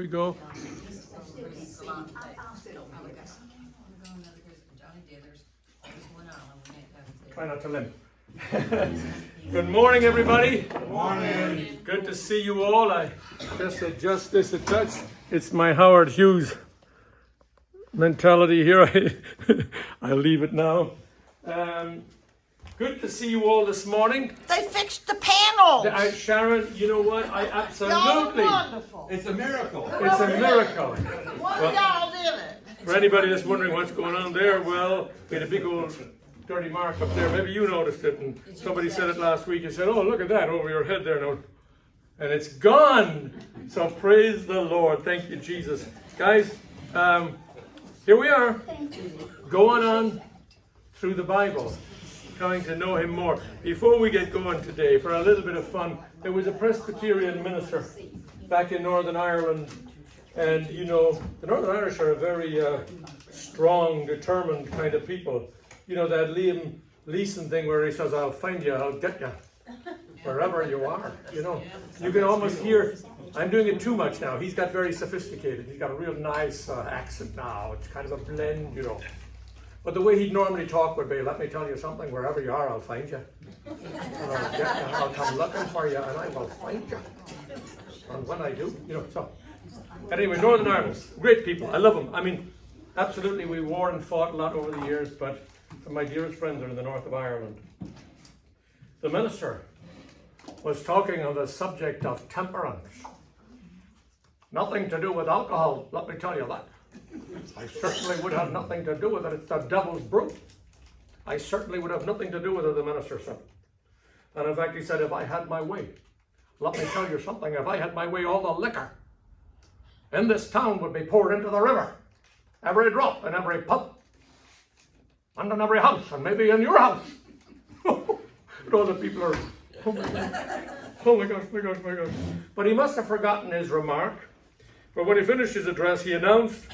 We go. Try not to limp. Good morning, everybody. Good morning. Good to see you all. I just adjust this a touch. It's my Howard Hughes mentality here. I'll leave it now. Good to see you all this morning. They fixed the panels. Sharon, you know what? I absolutely. Wonderful. It's a miracle. It's a miracle. One of y'all did it. For anybody that's wondering what's going on there, well, we had a big old dirty mark up there. Maybe you noticed it, and somebody said it last week. You said, "Oh, look at that over your head there now," and it's gone. So praise the Lord. Thank you, Jesus, guys. Here we are, going on through the Bible, trying to know Him more. Before we get going today, for a little bit of fun, there was a Presbyterian minister back in Northern Ireland. And you know, the Northern Irish are a very strong, determined kind of people. You know that Liam Leeson thing where he says, "I'll find you, I'll get you, wherever you are." You know, you can almost hear. I'm doing it too much now. He's got very sophisticated. He's got a real nice accent now. It's kind of a blend, you know. But the way he'd normally talk would be, "Let me tell you something. Wherever you are, I'll find you. And I'll get you. I'll come looking for you, and I will find you. And when I do, you know, so." Anyway, Northern Ireland, great people. I love them. I mean, absolutely, we war and fought a lot over the years, but some of my dearest friends are in the north of Ireland. The minister was talking on the subject of temperance. Nothing to do with alcohol, let me tell you that. I certainly would have nothing to do with it. It's the devil's brew. I certainly would have nothing to do with it, the minister said. And in fact, he said, if I had my way, let me tell you something, if I had my way, all the liquor in this town would be poured into the river. Every drop in every pub. And in every house. And maybe in your house. And all the people are, oh my God. Oh my gosh, my gosh, my gosh. But he must have forgotten his remark. For when he finished his address, he announced,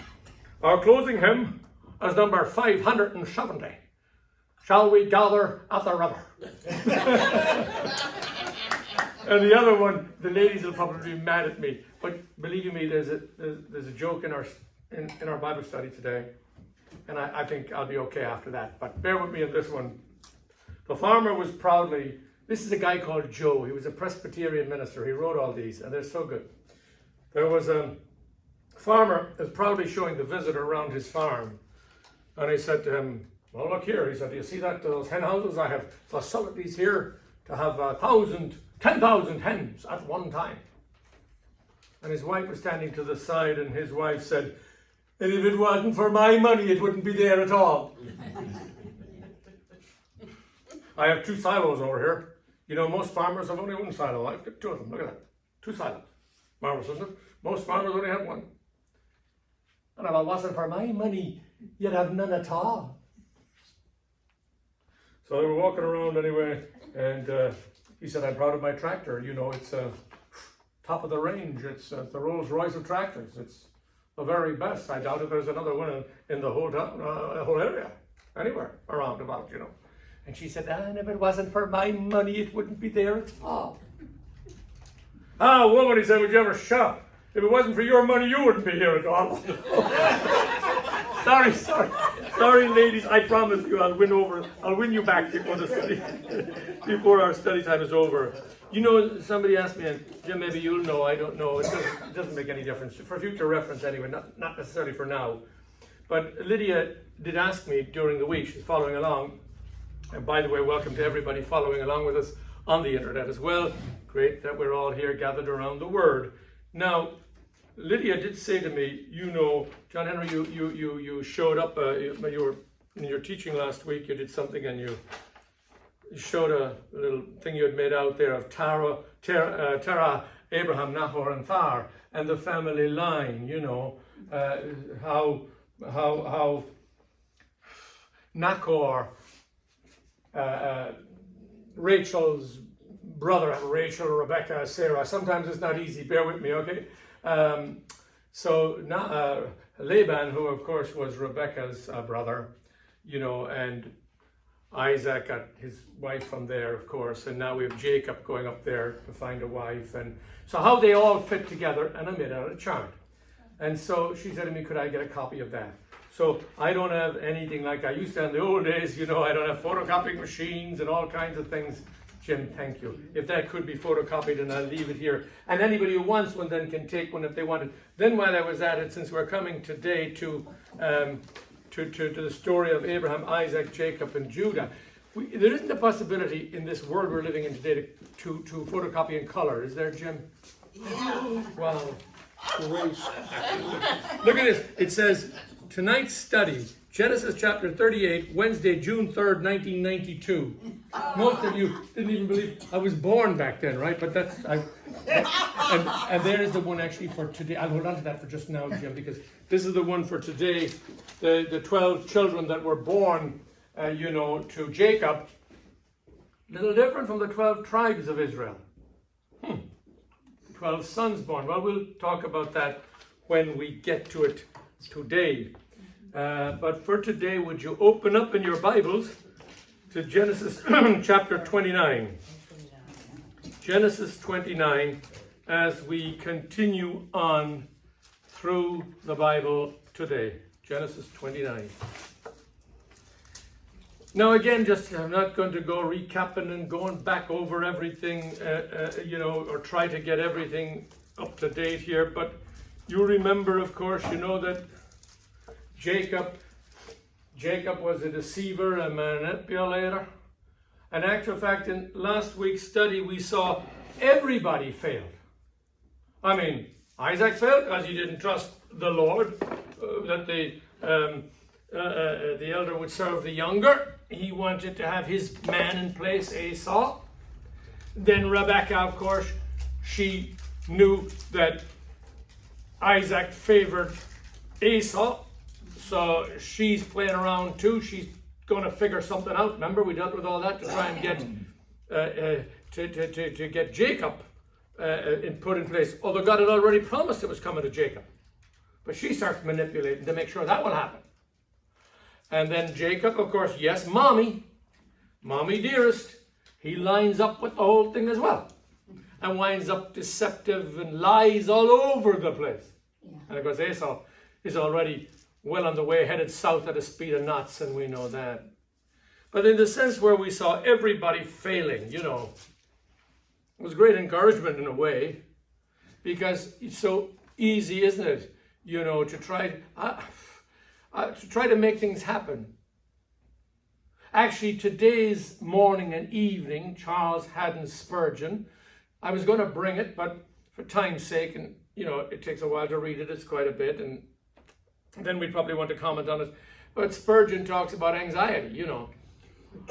our closing hymn is number 570. Shall we gather at the river? And the other one, the ladies will probably be mad at me, but believe me, there's a joke in our Bible study today, and I think I'll be okay after that. But bear with me on this one. The farmer was proudly. This is a guy called Joe. He was a Presbyterian minister. He wrote all these, and they're so good. There was a farmer that was proudly showing the visitor around his farm, and he said to him, "Well, look here." He said, "Do you see those hen houses? I have facilities here to have 10,000 hens at one time." And his wife was standing to the side, and his wife said, "And if it wasn't for my money, it wouldn't be there at all." I have 2 silos over here. You know, most farmers have only 1 silo. I've got 2 of them. Look at that. 2 silos. Marvelous, isn't it? Most farmers only have 1. And if it wasn't for my money, you'd have none at all. So they were walking around anyway, and he said, "I'm proud of my tractor. You know, it's top of the range. It's the Rolls Royce of tractors. It's the very best. I doubt if there's another one in the whole town, whole area, anywhere around about, you know." And she said, "And if it wasn't for my money, it wouldn't be there at all." "Ah, woman," he said, "would you ever shop? If it wasn't for your money, you wouldn't be here at all." Sorry, ladies. I promise you, I'll win you back before the study, before our study time is over. You know, somebody asked me, and Jim, maybe you'll know. I don't know. It doesn't make any difference for future reference anyway. Not necessarily for now. But Lydia did ask me during the week. She's following along. And by the way, welcome to everybody following along with us on the internet as well. Great that we're all here gathered around the Word. Now, Lydia did say to me, you know, John Henry, you showed up, you were in your teaching last week, you did something and you showed a little thing you had made out there of Terah, Abraham, Nahor, and Thar, and the family line, you know, how Nachor, Rachel's brother, Rachel, Rebecca, Sarah. Sometimes it's not easy, bear with me, okay? So Laban, who of course was Rebecca's brother, you know, and Isaac got his wife from there, of course, and now we have Jacob going up there to find a wife. And so how they all fit together, and I made out a chart. And so she said to me, could I get a copy of that? So I don't have anything like I used to in the old days, you know, I don't have photocopying machines and all kinds of things. Jim, thank you. If that could be photocopied, and I'll leave it here. And anybody who wants one then can take one if they want it. Then while I was at it, since we're coming today to the story of Abraham, Isaac, Jacob, and Judah, there isn't a possibility in this world we're living in today to photocopy in color, is there, Jim? Yeah. Wow. Look at this. It says, tonight's study, Genesis chapter 38, Wednesday, June 3rd, 1992. Most of you didn't even believe I was born back then, right? But that's, and there is the one actually for today. I'll hold on to that for just now, Jim, because this is the one for today. The 12 children that were born, to Jacob. Little different from the 12 tribes of Israel. 12 sons born. Well, we'll talk about that when we get to it today. But for today, would you open up in your Bibles to Genesis chapter 29. Genesis 29, as we continue on through the Bible today. Genesis 29. Now again, I'm not going to go recapping and going back over everything, or try to get everything up to date here. But you remember, of course, that Jacob was a deceiver, a manipulator. In actual fact, in last week's study, we saw everybody failed. I mean, Isaac failed because he didn't trust the Lord, that the elder would serve the younger. He wanted to have his man in place, Esau. Then Rebekah, of course, she knew that Isaac favored Esau. So she's playing around too. She's going to figure something out. Remember, we dealt with all that to try and get to get Jacob put in place. Although God had already promised it was coming to Jacob, but she starts manipulating to make sure that will happen. And then Jacob, of course, yes, mommy dearest, he lines up with the whole thing as well, and winds up deceptive and lies all over the place. Yeah. And of course, Esau is already well on the way, headed south at the speed of knots, and we know that. But in the sense where we saw everybody failing, it was great encouragement in a way, because it's so easy, isn't it, to try to make things happen. Actually, today's morning and evening, Charles Haddon Spurgeon, I was going to bring it, but for time's sake, and it takes a while to read it, it's quite a bit, and then we'd probably want to comment on it. But Spurgeon talks about anxiety,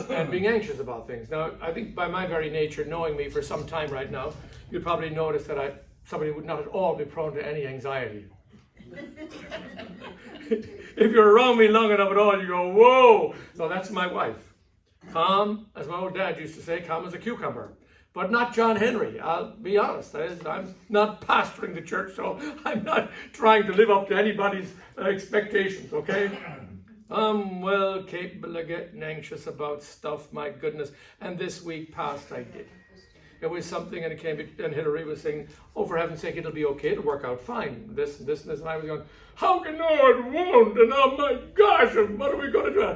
and being anxious about things. Now, I think by my very nature, knowing me for some time right now, you'd probably notice that somebody would not at all be prone to any anxiety. If you're around me long enough at all, you go, whoa! So that's my wife. Calm, as my old dad used to say, calm as a cucumber. But not John Henry, I'll be honest. I'm not pastoring the church, so I'm not trying to live up to anybody's expectations, okay? I'm well capable of getting anxious about stuff, my goodness. And this week past I did. It was something, and Hillary was saying, oh, for heaven's sake, it'll be okay, it'll work out fine. This, and I was going, how can no, it won't? And oh my gosh, what are we going to do?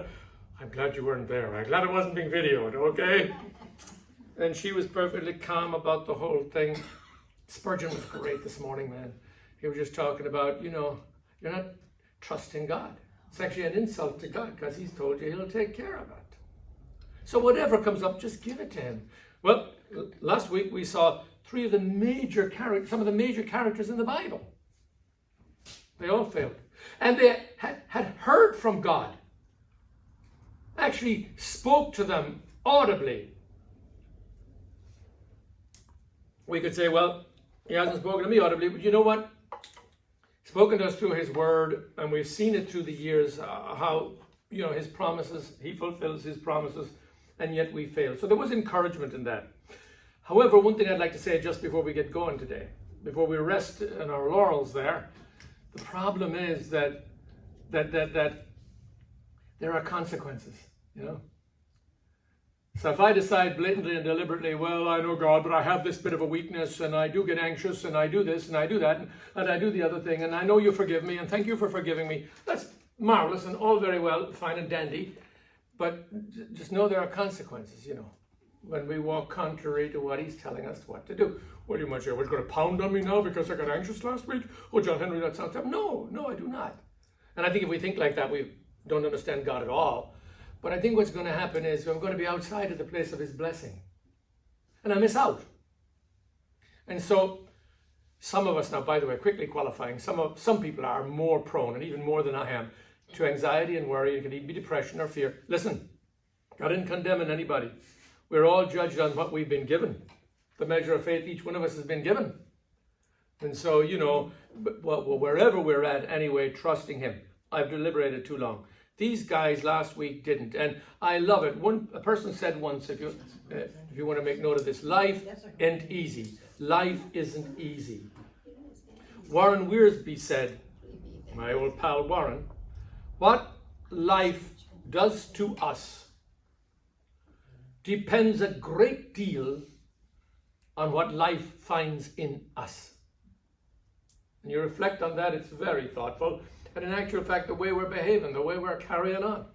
I'm glad you weren't there. I'm glad it wasn't being videoed, okay? And she was perfectly calm about the whole thing. Spurgeon was great this morning, man. He was just talking about, you're not trusting God. It's actually an insult to God because he's told you he'll take care of it. So whatever comes up, just give it to him. Well, last week we saw some of the major characters in the Bible. They all failed. And they had heard from God. Actually spoke to them audibly. We could say, well, he hasn't spoken to me audibly, but you know what? He's spoken to us through his word, and we've seen it through the years, how, his promises, he fulfills his promises, and yet we fail. So there was encouragement in that. However, one thing I'd like to say just before we get going today, before we rest in our laurels there, the problem is that there are consequences, So if I decide blatantly and deliberately, well, I know God, but I have this bit of a weakness, and I do get anxious, and I do this, and I do that, and I do the other thing, and I know you forgive me, and thank you for forgiving me. That's marvelous and all very well, fine and dandy, but just know there are consequences, when we walk contrary to what he's telling us what to do. What do you much here? What's going to pound on me now because I got anxious last week? Oh, John Henry, that sounds tough. No, I do not. And I think if we think like that, we don't understand God at all. But I think what's going to happen is I'm going to be outside of the place of his blessing. And I miss out. And so some of us now, by the way, quickly qualifying, some people are more prone, and even more than I am, to anxiety and worry. It can even be depression or fear. Listen, God isn't condemning anybody. We're all judged on what we've been given. The measure of faith each one of us has been given. And so, wherever we're at anyway, trusting him. I've deliberated too long. These guys last week didn't, and I love it. A person said once, if you want to make note of this, life isn't easy. Life isn't easy. Warren Wiersbe said, my old pal Warren, what life does to us depends a great deal on what life finds in us. And you reflect on that, it's very thoughtful. And in actual fact, the way we're behaving, the way we're carrying on.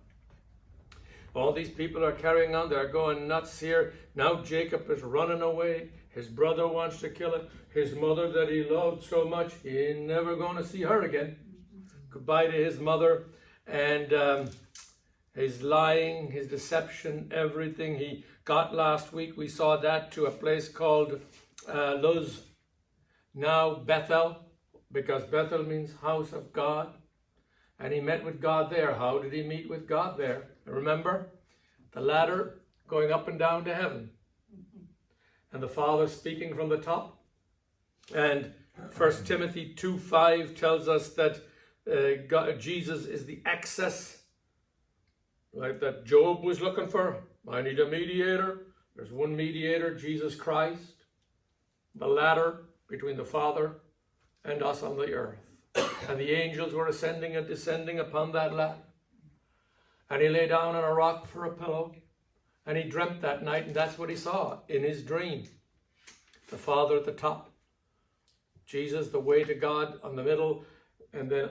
All these people are carrying on, they're going nuts here. Now Jacob is running away. His brother wants to kill him. His mother that he loved so much, he ain't never going to see her again. Goodbye to his mother. And his lying, his deception, everything he got last week, we saw that to a place called Luz, now Bethel, because Bethel means house of God. And he met with God there. How did he meet with God there? Remember, the ladder going up and down to heaven. And the Father speaking from the top. And 1 Timothy 2:5 tells us that Jesus is the access, like that Job was looking for. I need a mediator. There's one mediator, Jesus Christ. The ladder between the Father and us on the earth. And the angels were ascending and descending upon that ladder. And he lay down on a rock for a pillow. And he dreamt that night, and that's what he saw in his dream. The Father at the top. Jesus, the way to God, on the middle, and then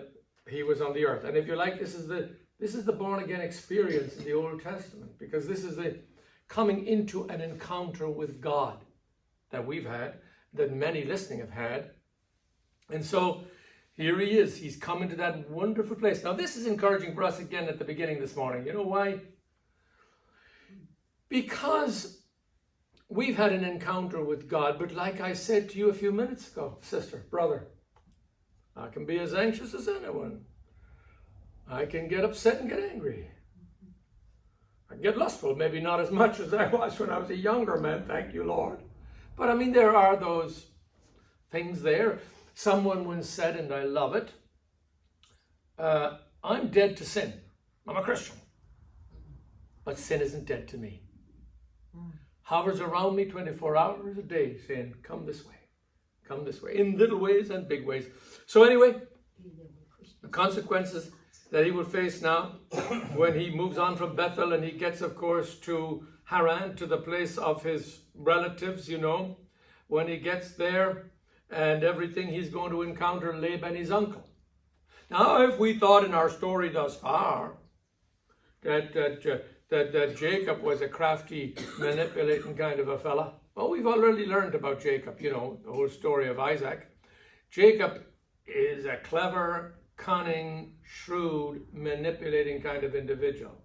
he was on the earth. And if you like, this is the born-again experience in the Old Testament, because this is the coming into an encounter with God that we've had, that many listening have had. And so here he is. He's come into that wonderful place. Now, this is encouraging for us again at the beginning this morning. You know why? Because we've had an encounter with God, but like I said to you a few minutes ago, sister, brother, I can be as anxious as anyone. I can get upset and get angry. I can get lustful, maybe not as much as I was when I was a younger man, thank you, Lord. But I mean, there are those things there. Someone once said, and I love it, I'm dead to sin. I'm a Christian. But sin isn't dead to me. Hovers around me 24 hours a day saying, come this way, in little ways and big ways. So anyway, the consequences that he will face now when he moves on from Bethel and he gets, of course, to Haran, to the place of his relatives, when he gets there, and everything, he's going to encounter Laban, his uncle. Now, if we thought in our story thus far that Jacob was a crafty, manipulating kind of a fella, well, we've already learned about Jacob, the whole story of Isaac. Jacob is a clever, cunning, shrewd, manipulating kind of individual.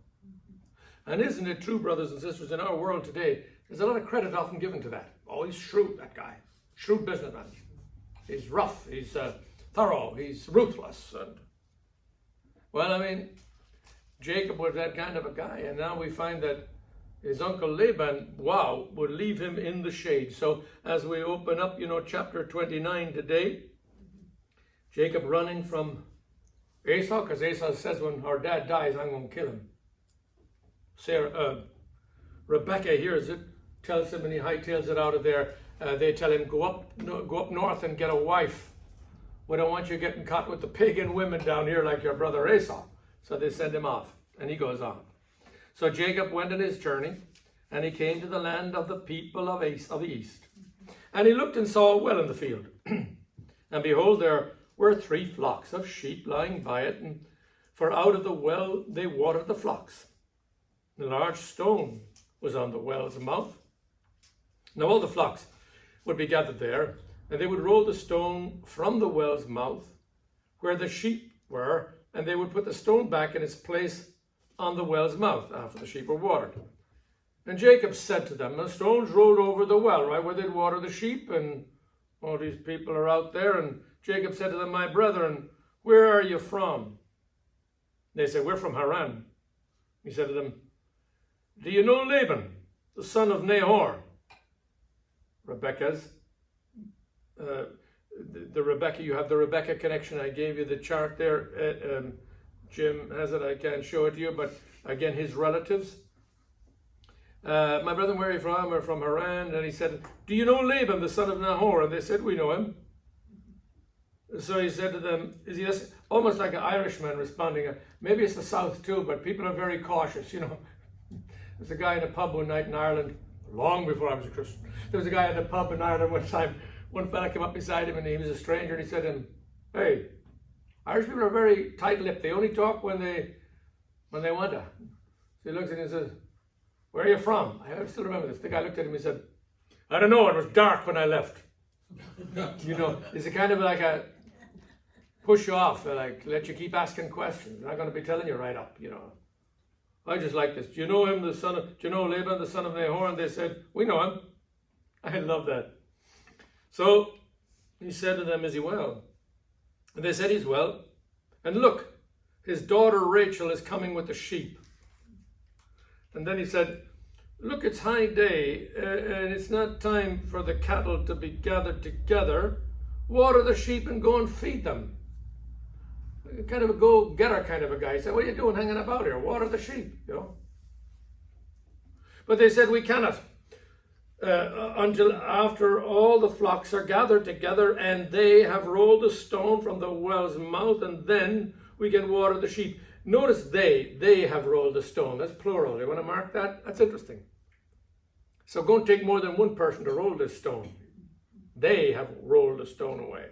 And isn't it true, brothers and sisters, in our world today, there's a lot of credit often given to that. Oh, he's shrewd, that guy. Shrewd businessman. He's rough, he's thorough, he's ruthless. And, well, I mean, Jacob was that kind of a guy, and now we find that his uncle Laban, would leave him in the shade. So as we open up, chapter 29 today, Jacob running from Esau, because Esau says when our dad dies, I'm going to kill him. Rebecca hears it, tells him, and he hightails it out of there. They tell him, go up north and get a wife. We don't want you getting caught with the pagan women down here like your brother Esau. So they send him off, and he goes on. So Jacob went on his journey, and he came to the land of the people of the east. And he looked and saw a well in the field. And behold, there were 3 flocks of sheep lying by it, and for out of the well they watered the flocks. A large stone was on the well's mouth. Now all the flocks would be gathered there, and they would roll the stone from the well's mouth where the sheep were, and they would put the stone back in its place on the well's mouth after the sheep were watered. And Jacob said to them, the stones rolled over the well, right where they'd water the sheep, and all these people are out there. And Jacob said to them, my brethren, where are you from? They said, we're from Haran. He said to them, do you know Laban, the son of Nahor? Rebekah's. The Rebekah, you have the Rebekah connection. I gave you the chart there. Jim has it. I can't show it to you, but again, his relatives. My brother, where are you from? We're from Haran. And he said, do you know Laban, the son of Nahor? And they said, we know him. So he said to them, is he almost like an Irishman responding? Maybe it's the South too, but people are very cautious, you know. There's a guy in a pub one night in Ireland, long before I was a Christian. There was a guy in a pub in Ireland one time. One fella came up beside him, and he was a stranger, and he said to him, hey, Irish people are very tight-lipped. They only talk when they want to. So he looks at him and says, where are you from? I still remember this. The guy looked at him and said, I don't know, it was dark when I left. You know, it's a kind of like a push off, like let you keep asking questions. I'm not going to be telling you right up, you know. I just like this. Do you know him, do you know Laban, the son of Nahor? And they said, we know him. I love that. So he said to them, is he well? And they said, he's well. And look, his daughter Rachel is coming with the sheep. And then he said, look, it's high day, and it's not time for the cattle to be gathered together. Water the sheep and go and feed them. Kind of a go-getter kind of a guy. He said, what are you doing hanging about here? Water the sheep, you know. But they said, we cannot. Until after all the flocks are gathered together and they have rolled the stone from the well's mouth, and then we can water the sheep. Notice they have rolled the stone. That's plural. You want to mark that? That's interesting. So go and take more than one person to roll this stone. They have rolled the stone away.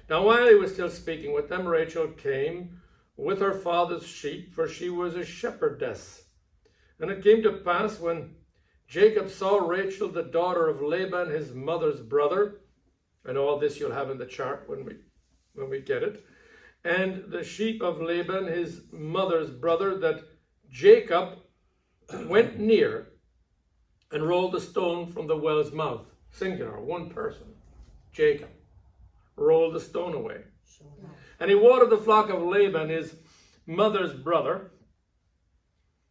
Now while he was still speaking with them, Rachel came with her father's sheep, for she was a shepherdess. And it came to pass when Jacob saw Rachel, the daughter of Laban, his mother's brother, and all this you'll have in the chart when we get it, and the sheep of Laban, his mother's brother, that Jacob went near and rolled the stone from the well's mouth. Singular, one person. Jacob rolled the stone away. And he watered the flock of Laban, his mother's brother.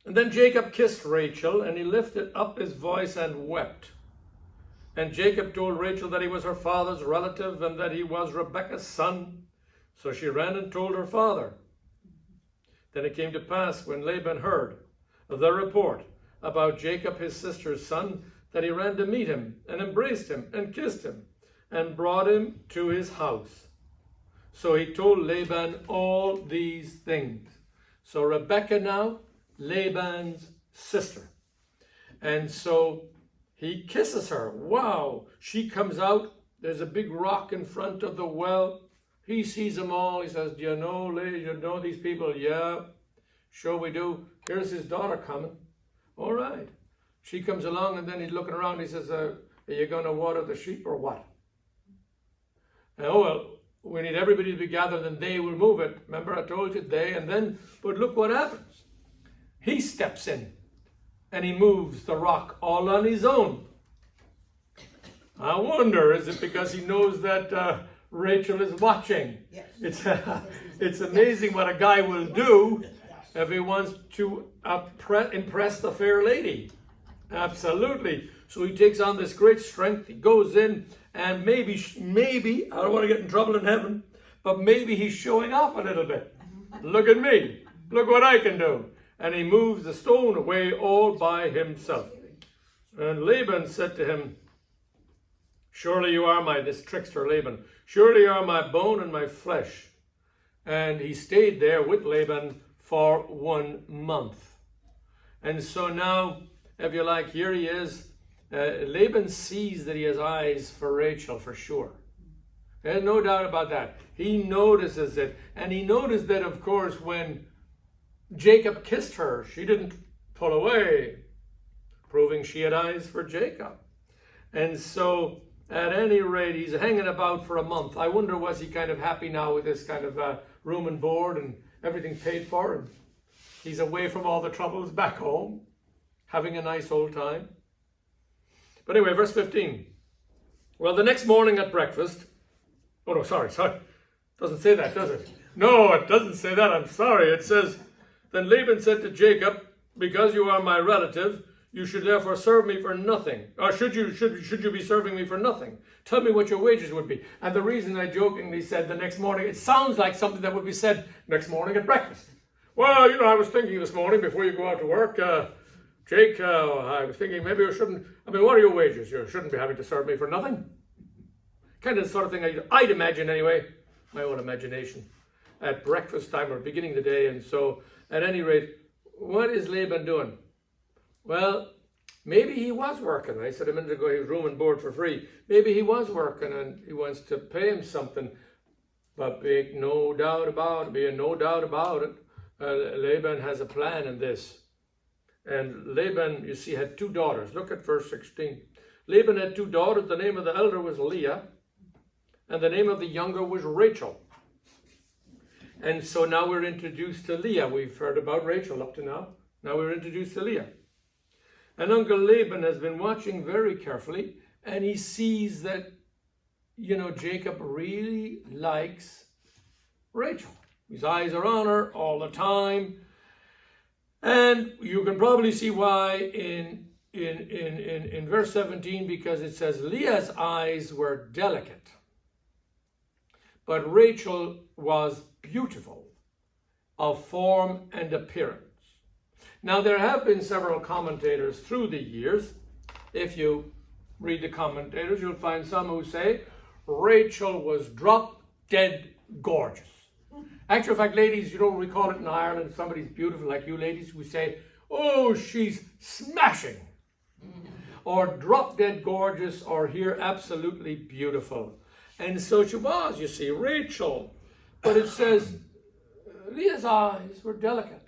And then Jacob kissed Rachel, and he lifted up his voice and wept. And Jacob told Rachel that he was her father's relative and that he was Rebekah's son. So she ran and told her father. Then it came to pass, when Laban heard the report about Jacob his sister's son, that he ran to meet him and embraced him and kissed him and brought him to his house. So he told Laban all these things. So Rebekah now, Laban's sister. And so he kisses her. Wow. She comes out. There's a big rock in front of the well. He sees them all. He says, do you know these people? Yeah, sure we do. Here's his daughter coming. All right. She comes along, and then he's looking around. He says, are you going to water the sheep or what? And, oh, well, we need everybody to be gathered, and they will move it. Remember I told you, they, and then, but look what happens. He steps in, and he moves the rock all on his own. I wonder, is it because he knows that Rachel is watching? Yes. It's amazing what a guy will do if he wants to impress the fair lady. Absolutely. So he takes on this great strength. He goes in, and maybe, I don't want to get in trouble in heaven, but maybe he's showing off a little bit. Look at me. Look what I can do. And he moves the stone away all by himself. And Laban said to him, surely you are this trickster Laban, surely you are my bone and my flesh. And he stayed there with Laban for 1 month. And so now if you like, here he is. Laban sees that he has eyes for Rachel for sure. There's no doubt about that. He notices it. And he noticed that, of course, when Jacob kissed her, she didn't pull away, proving she had eyes for Jacob. And so, at any rate, he's hanging about for a month. I wonder, was he kind of happy now with this kind of room and board and everything paid for? And he's away from all the troubles back home, having a nice old time. But anyway, verse 15. Well, the next morning at breakfast, oh no, sorry. Doesn't say that, does it? No, it doesn't say that. I'm sorry. It says, then Laban said to Jacob, because you are my relative, you should therefore serve me for nothing. Or should you be serving me for nothing? Tell me what your wages would be. And the reason I jokingly said the next morning, it sounds like something that would be said next morning at breakfast. Well, I was thinking this morning before you go out to work, Jake, I was thinking maybe you shouldn't, what are your wages? You shouldn't be having to serve me for nothing. Kind of the sort of thing I'd imagine anyway, my own imagination, at breakfast time or beginning the day. And so, at any rate, what is Laban doing? Well, maybe he was working. I said a minute ago he was room and board for free. Maybe he was working and he wants to pay him something. But be no doubt about it, Laban has a plan in this. And Laban, you see, had two daughters. Look at verse 16. Laban had two daughters. The name of the elder was Leah, and the name of the younger was Rachel. And so now we're introduced to Leah. We've heard about Rachel up to now. Now we're introduced to Leah. And Uncle Laban has been watching very carefully, and he sees that, Jacob really likes Rachel. His eyes are on her all the time. And you can probably see why in verse 17, because it says Leah's eyes were delicate, but Rachel was beautiful of form and appearance. Now, there have been several commentators through the years. If you read the commentators, you'll find some who say Rachel was drop dead gorgeous. Actual fact, ladies, we call it in Ireland, if somebody's beautiful like you ladies, we say, oh, she's smashing. Or drop dead gorgeous, or here, absolutely beautiful. And so she was, you see, Rachel. But it says, Leah's eyes were delicate.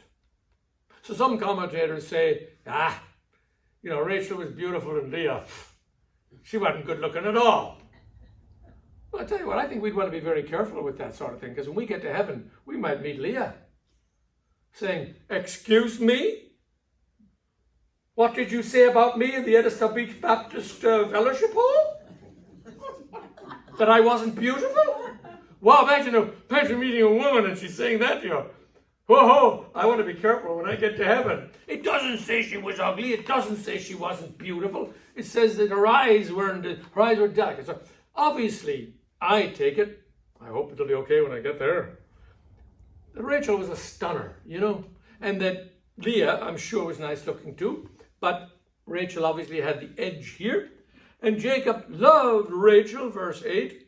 So some commentators say, Rachel was beautiful and Leah, she wasn't good looking at all. Well, I tell you what, I think we'd want to be very careful with that sort of thing, because when we get to heaven, we might meet Leah saying, excuse me? What did you say about me in the Edinburgh Beach Baptist Fellowship Hall? That I wasn't beautiful? Wow, imagine meeting a woman and she's saying that to you. Whoa, I want to be careful when I get to heaven. It doesn't say she was ugly. It doesn't say she wasn't beautiful. It says that her eyes were delicate. So obviously, I take it, I hope it'll be okay when I get there, that Rachel was a stunner, and that Leah, I'm sure, was nice looking too, but Rachel obviously had the edge here, and Jacob loved Rachel, verse 8,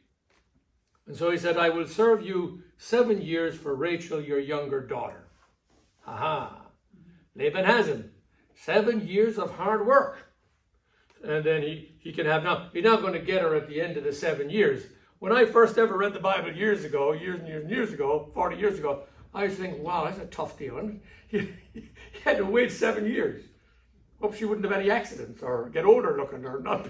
and so he said, I will serve you 7 years for Rachel, your younger daughter. Laban has him. 7 years of hard work. And then he can have now, he's not going to get her at the end of the 7 years. When I first ever read the Bible years and years ago, 40 years ago, I was thinking, wow, that's a tough deal. And he had to wait 7 years. Hope she wouldn't have any accidents or get older looking or not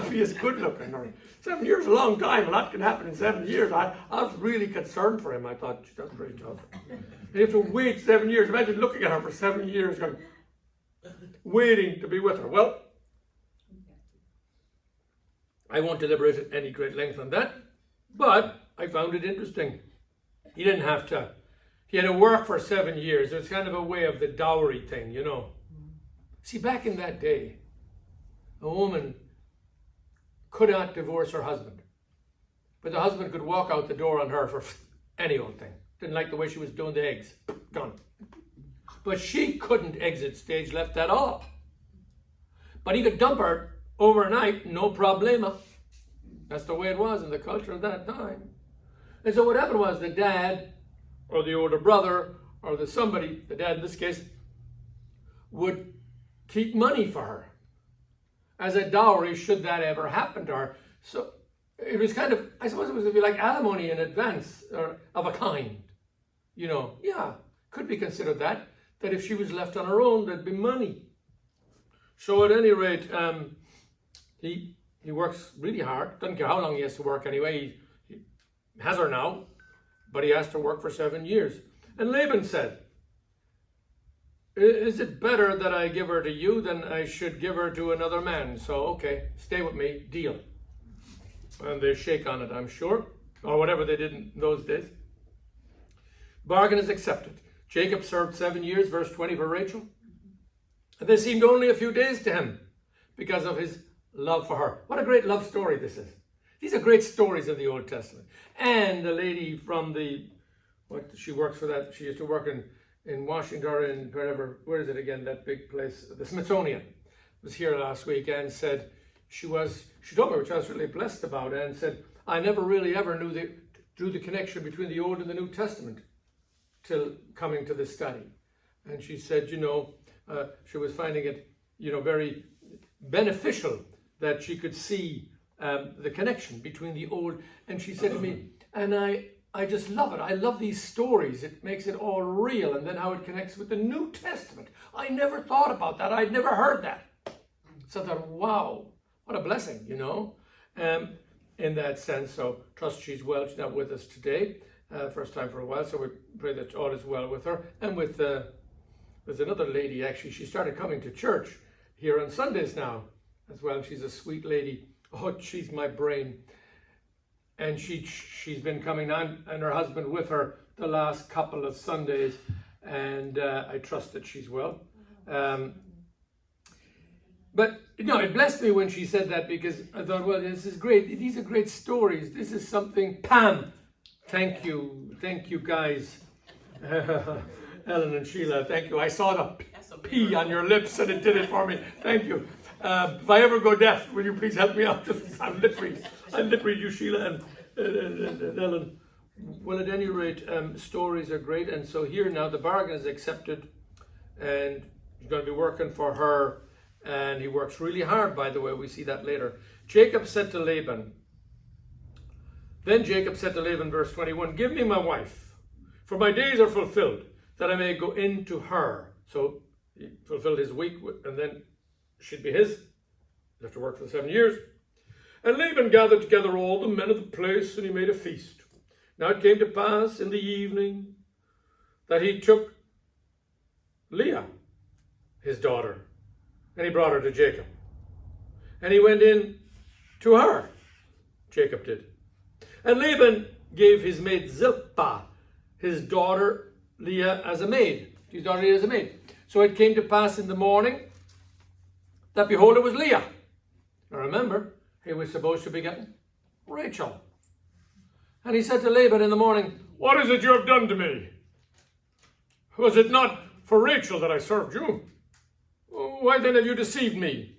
be as good looking. Or 7 years is a long time. A lot can happen in 7 years. I was really concerned for him. I thought, that's pretty tough. And you have to wait 7 years. Imagine looking at her for 7 years, going, waiting to be with her. Well, I won't deliberate at any great length on that, but I found it interesting. He didn't have to. He had to work for 7 years. It's kind of a way of the dowry thing, See, back in that day, a woman could not divorce her husband, but the husband could walk out the door on her for any old thing. Didn't like the way she was doing the eggs. Gone. But she couldn't exit stage left at all. But he could dump her overnight, no problema. That's the way it was in the culture of that time. And so what happened was the dad or the older brother or the dad in this case, would keep money for her as a dowry should that ever happen to her. So it was kind of, I suppose it was, if you like, alimony in advance or of a kind. You know, yeah, could be considered that if she was left on her own, there'd be money. So at any rate, he works really hard. Doesn't care how long he has to work anyway. He has her now, but he has to work for 7 years. And Laban said, is it better that I give her to you than I should give her to another man? So, okay, stay with me, deal. And they shake on it, I'm sure, or whatever they did in those days. Bargain is accepted. Jacob served 7 years, verse 20, for Rachel. And they seemed only a few days to him because of his love for her. What a great love story this is. These are great stories in the Old Testament. And the lady from she works for that, she used to work in Washington or in wherever, where is it again, that big place, the Smithsonian, was here last week and said she told me, which I was really blessed about, and said, I never really ever drew the connection between the Old and the New Testament till coming to this study. And she said, she was finding it, very beneficial that she could see the connection between the Old. And she said to me, and I just love it. I love these stories. It makes it all real. And then how it connects with the New Testament. I never thought about that. I'd never heard that. So I thought, wow, what a blessing, in that sense. So trust she's well. She's not with us today. First time for a while. So we pray that all is well with her. And with there's another lady, actually. She started coming to church here on Sundays now as well. She's a sweet lady. Oh, she's my brain. And she's been coming on, and her husband with her the last couple of Sundays, and I trust that she's well. But it blessed me when she said that, because I thought, well, this is great. These are great stories. This is something. Pam, thank you guys. Ellen and Sheila, thank you. I saw the P on your lips, and it did it for me. Thank you. If I ever go deaf, will you please help me out? I'm lip read you, Sheila and Ellen. Well, at any rate, stories are great. And so here now, the bargain is accepted, and he's going to be working for her. And he works really hard, by the way. We see that later. Jacob said to Laban, verse 21, give me my wife, for my days are fulfilled, that I may go in to her. So he fulfilled his week, and then she'd be his. He'd have to work for 7 years. And Laban gathered together all the men of the place, and he made a feast. Now it came to pass in the evening that he took Leah, his daughter, and he brought her to Jacob. And he went in to her, Jacob did. And Laban gave his maid Zilpah, his daughter Leah, as a maid. His daughter Leah as a maid. So it came to pass in the morning that, behold, it was Leah. Now remember, he was supposed to be getting Rachel. And he said to Laban in the morning, what is it you have done to me? Was it not for Rachel that I served you? Why then have you deceived me?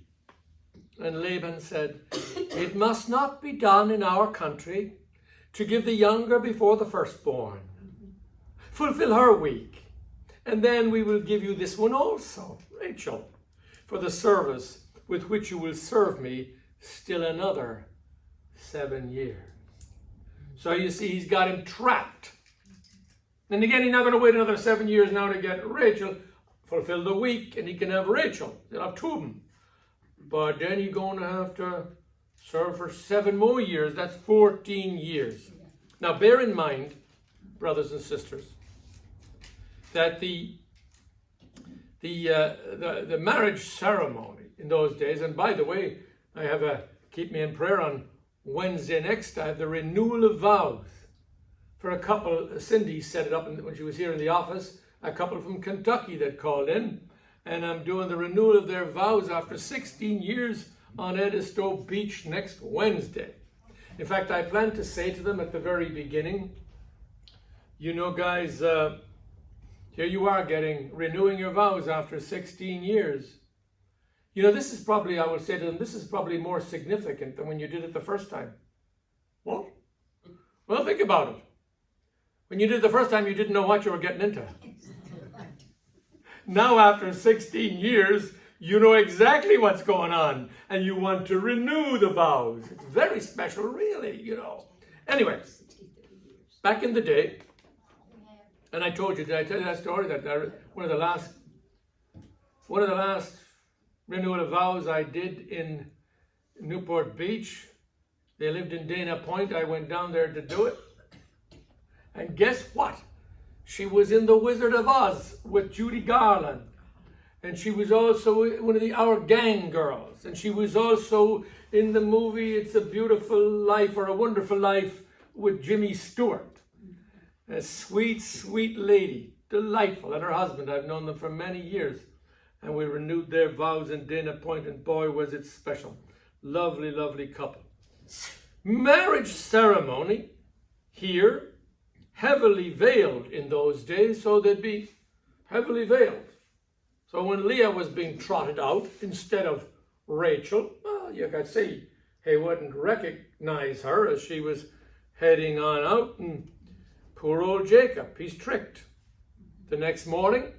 And Laban said, it must not be done in our country to give the younger before the firstborn. Fulfill her week, and then we will give you this one also, Rachel, for the service with which you will serve me still another 7 years. So you see, he's got him trapped. And again, he's not going to wait another 7 years now to get Rachel. Fulfill the week, and he can have Rachel. He'll have two of them. But then he's going to have to serve for 7 more years. That's 14 years. Now, bear in mind, brothers and sisters, that the marriage ceremony in those days, and by the way, I have keep me in prayer on Wednesday next. I have the renewal of vows for a couple. Cindy set it up when she was here in the office. A couple from Kentucky that called in, and I'm doing the renewal of their vows after 16 years on Edisto Beach next Wednesday. In fact, I plan to say to them at the very beginning, guys, here you are renewing your vows after 16 years. This is probably, I will say to them, this is probably more significant than when you did it the first time. What? Well, think about it. When you did it the first time, you didn't know what you were getting into. Now, after 16 years, You know exactly what's going on, and you want to renew the vows. It's very special, really, you know. Anyway, back in the day, and I told you, did I tell you that story? That one of the last renewal of vows I did in Newport Beach. They lived in Dana Point. I went down there to do it. And guess what? She was in The Wizard of Oz with Judy Garland. And she was also one of Our Gang girls. And she was also in the movie It's a Beautiful Life or A Wonderful Life with Jimmy Stewart. A sweet, sweet lady. Delightful. And her husband, I've known them for many years. And we renewed their vows in Dana Point, and boy, was it special. Lovely, lovely couple. Marriage ceremony here, heavily veiled in those days, so they'd be heavily veiled. So when Leah was being trotted out instead of Rachel, well, you could see he wouldn't recognize her as she was heading on out, and poor old Jacob, he's tricked. The next morning,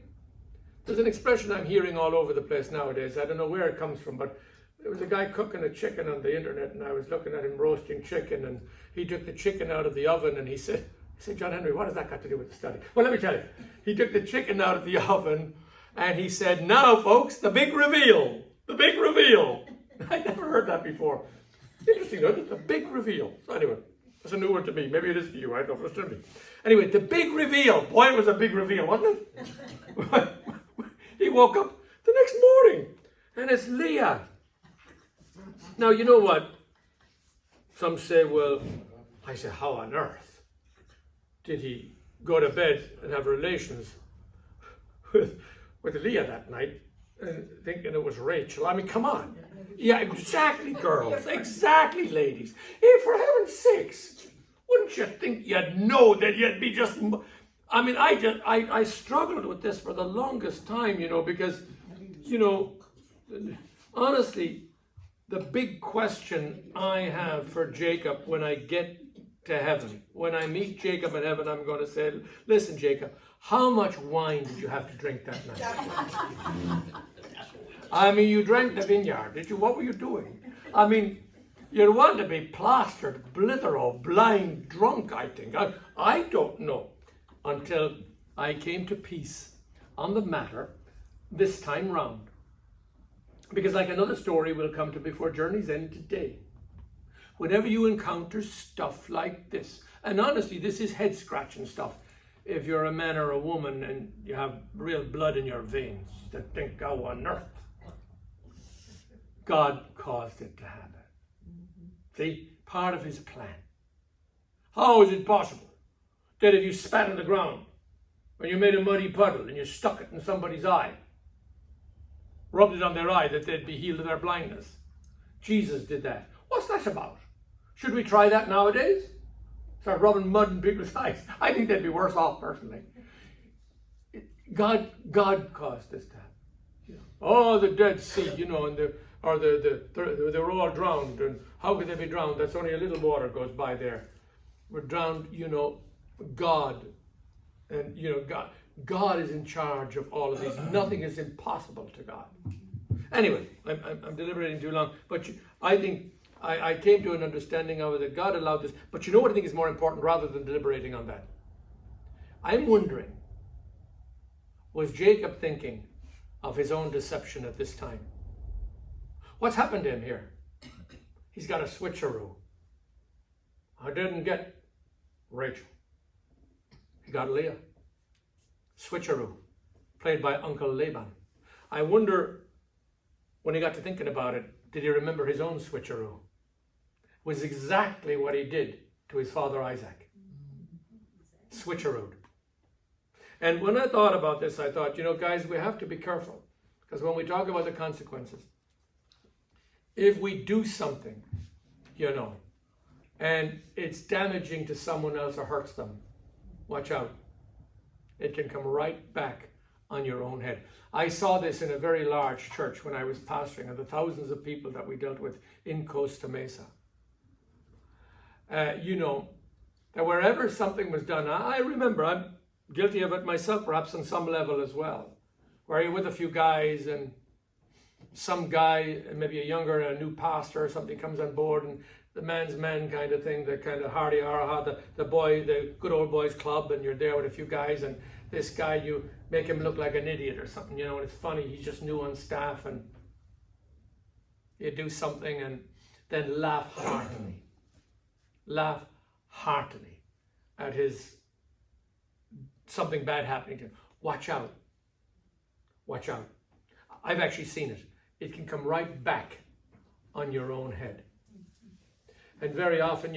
there's an expression I'm hearing all over the place nowadays. I don't know where it comes from, but there was a guy cooking a chicken on the internet, and I was looking at him roasting chicken, and he took the chicken out of the oven, and he said, John Henry, what has that got to do with the study? Well, let me tell you. He took the chicken out of the oven, and he said, now, folks, the big reveal. The big reveal. I never heard that before. Interesting, isn't it? The big reveal. So anyway, that's a new one to me. Maybe it is to you. I don't know if it's to me. Anyway, the big reveal. Boy, it was a big reveal, wasn't it? He woke up the next morning, and it's Leah. Now, you know what? Some say, well, I say, how on earth did he go to bed and have relations with Leah that night, and thinking it was Rachel? I mean, come on. Yeah, exactly, girls. Exactly, ladies. Hey, for heaven's sakes, wouldn't you think you'd know that you'd be just... I mean, I struggled with this for the longest time, you know, because, you know, honestly, the big question I have for Jacob when I get to heaven, when I meet Jacob in heaven, I'm going to say, listen, Jacob, how much wine did you have to drink that night? I mean, you drank the vineyard, did you? What were you doing? I mean, you'd want to be plastered, blither, or blind drunk, I think. I don't know. Until I came to peace on the matter this time round. Because like another story we'll come to before journey's end today. Whenever you encounter stuff like this, and honestly, this is head-scratching stuff. If you're a man or a woman and you have real blood in your veins, to think, how on earth? God caused it to happen. See, part of his plan. How is it possible that if you spat on the ground and you made a muddy puddle and you stuck it in somebody's eye, rubbed it on their eye, that they'd be healed of their blindness? Jesus did that. What's that about? Should we try that nowadays? Start rubbing mud in people's eyes? I think they'd be worse off personally. God caused this to happen. You know, oh, the Dead Sea, you know, and they were all drowned. And how could they be drowned? That's only a little water goes by there. We're drowned, you know. God, and you know, God is in charge of all of these. Nothing is impossible to God. Anyway, I'm deliberating too long, but I think I came to an understanding of it, that God allowed this. But you know what I think is more important, rather than deliberating on that? I'm wondering, was Jacob thinking of his own deception at this time? What's happened to him here? He's got a switcheroo. I didn't get Rachel. He got Leah. Switcheroo, played by Uncle Laban. I wonder, when he got to thinking about it, did he remember his own switcheroo? It was exactly what he did to his father Isaac. Switcherooed. And when I thought about this, I thought, you know, guys, we have to be careful. Because when we talk about the consequences, if we do something, you know, and it's damaging to someone else or hurts them, watch out. It can come right back on your own head. I saw this in a very large church when I was pastoring, and the thousands of people that we dealt with in Costa Mesa. You know, that wherever something was done, I remember, I'm guilty of it myself, perhaps on some level as well, where you're with a few guys and some guy, maybe a younger, a new pastor or something, comes on board, and the man's man kind of thing, the kind of hardy hara, the good old boys club, and you're there with a few guys, and this guy, you make him look like an idiot or something, and it's funny, he's just new on staff, and you do something, and then laugh heartily at his something bad happening to him. Watch out. I've actually seen it. It can come right back on your own head. And very often,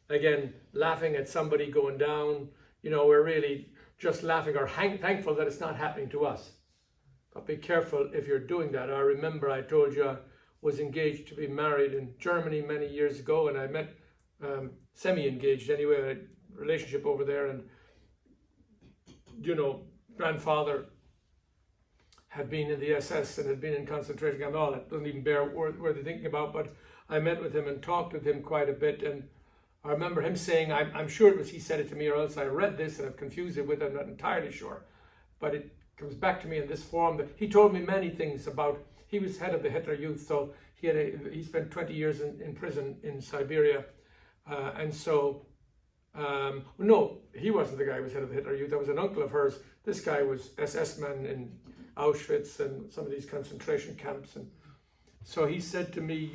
again, laughing at somebody going down, we're really just laughing or thankful that it's not happening to us. But be careful if you're doing that. I remember I told you I was engaged to be married in Germany many years ago, and I met semi-engaged anyway, a relationship over there, and grandfather had been in the SS and had been in concentration camp, all that doesn't even bear worth thinking about, but I met with him and talked with him quite a bit, and I remember him saying, I'm sure it was he said it to me, or else I read this and I've confused it with it, I'm not entirely sure, but it comes back to me in this form that he told me many things about, he was head of the Hitler Youth, so he spent 20 years in prison in Siberia, and so no, he wasn't the guy who was head of the Hitler Youth. That was an uncle of hers. This guy was SS man in Auschwitz and some of these concentration camps. And so he said to me,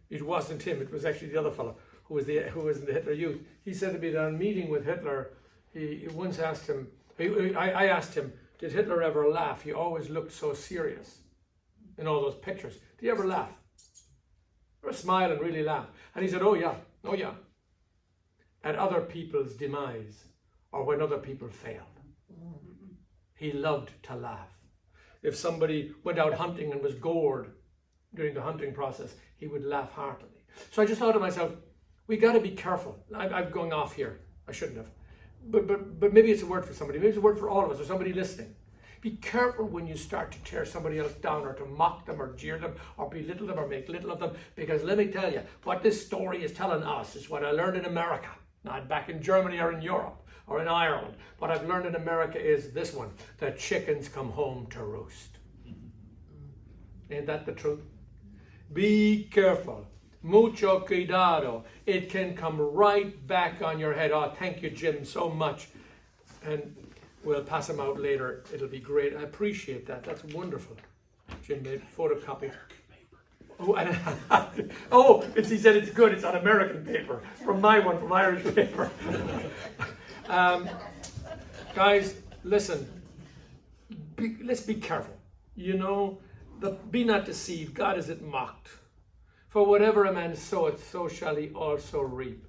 it wasn't him. It was actually the other fellow who was in the Hitler Youth. He said to me that on meeting with Hitler, he once asked him. I asked him, did Hitler ever laugh? He always looked so serious in all those pictures. Did he ever laugh? Or smile and really laugh? And he said, oh yeah. At other people's demise, or when other people failed. He loved to laugh. If somebody went out hunting and was gored during the hunting process, he would laugh heartily. So I just thought to myself, we got to be careful. I'm going off here. I shouldn't have. But maybe it's a word for somebody. Maybe it's a word for all of us or somebody listening. Be careful when you start to tear somebody else down or to mock them or jeer them or belittle them or make little of them. Because let me tell you, what this story is telling us is what I learned in America. Not back in Germany or in Europe or in Ireland. What I've learned in America is this one. The chickens come home to roost. Ain't that the truth? Be careful. Mucho cuidado. It can come right back on your head. Oh, thank you, Jim, so much. And we'll pass them out later. It'll be great. I appreciate that. That's wonderful. Jim made photocopy. He said it's good. It's on American paper. From Irish paper. Guys, listen. Let's be careful. Be not deceived. God isn't mocked. For whatever a man soweth, so shall he also reap.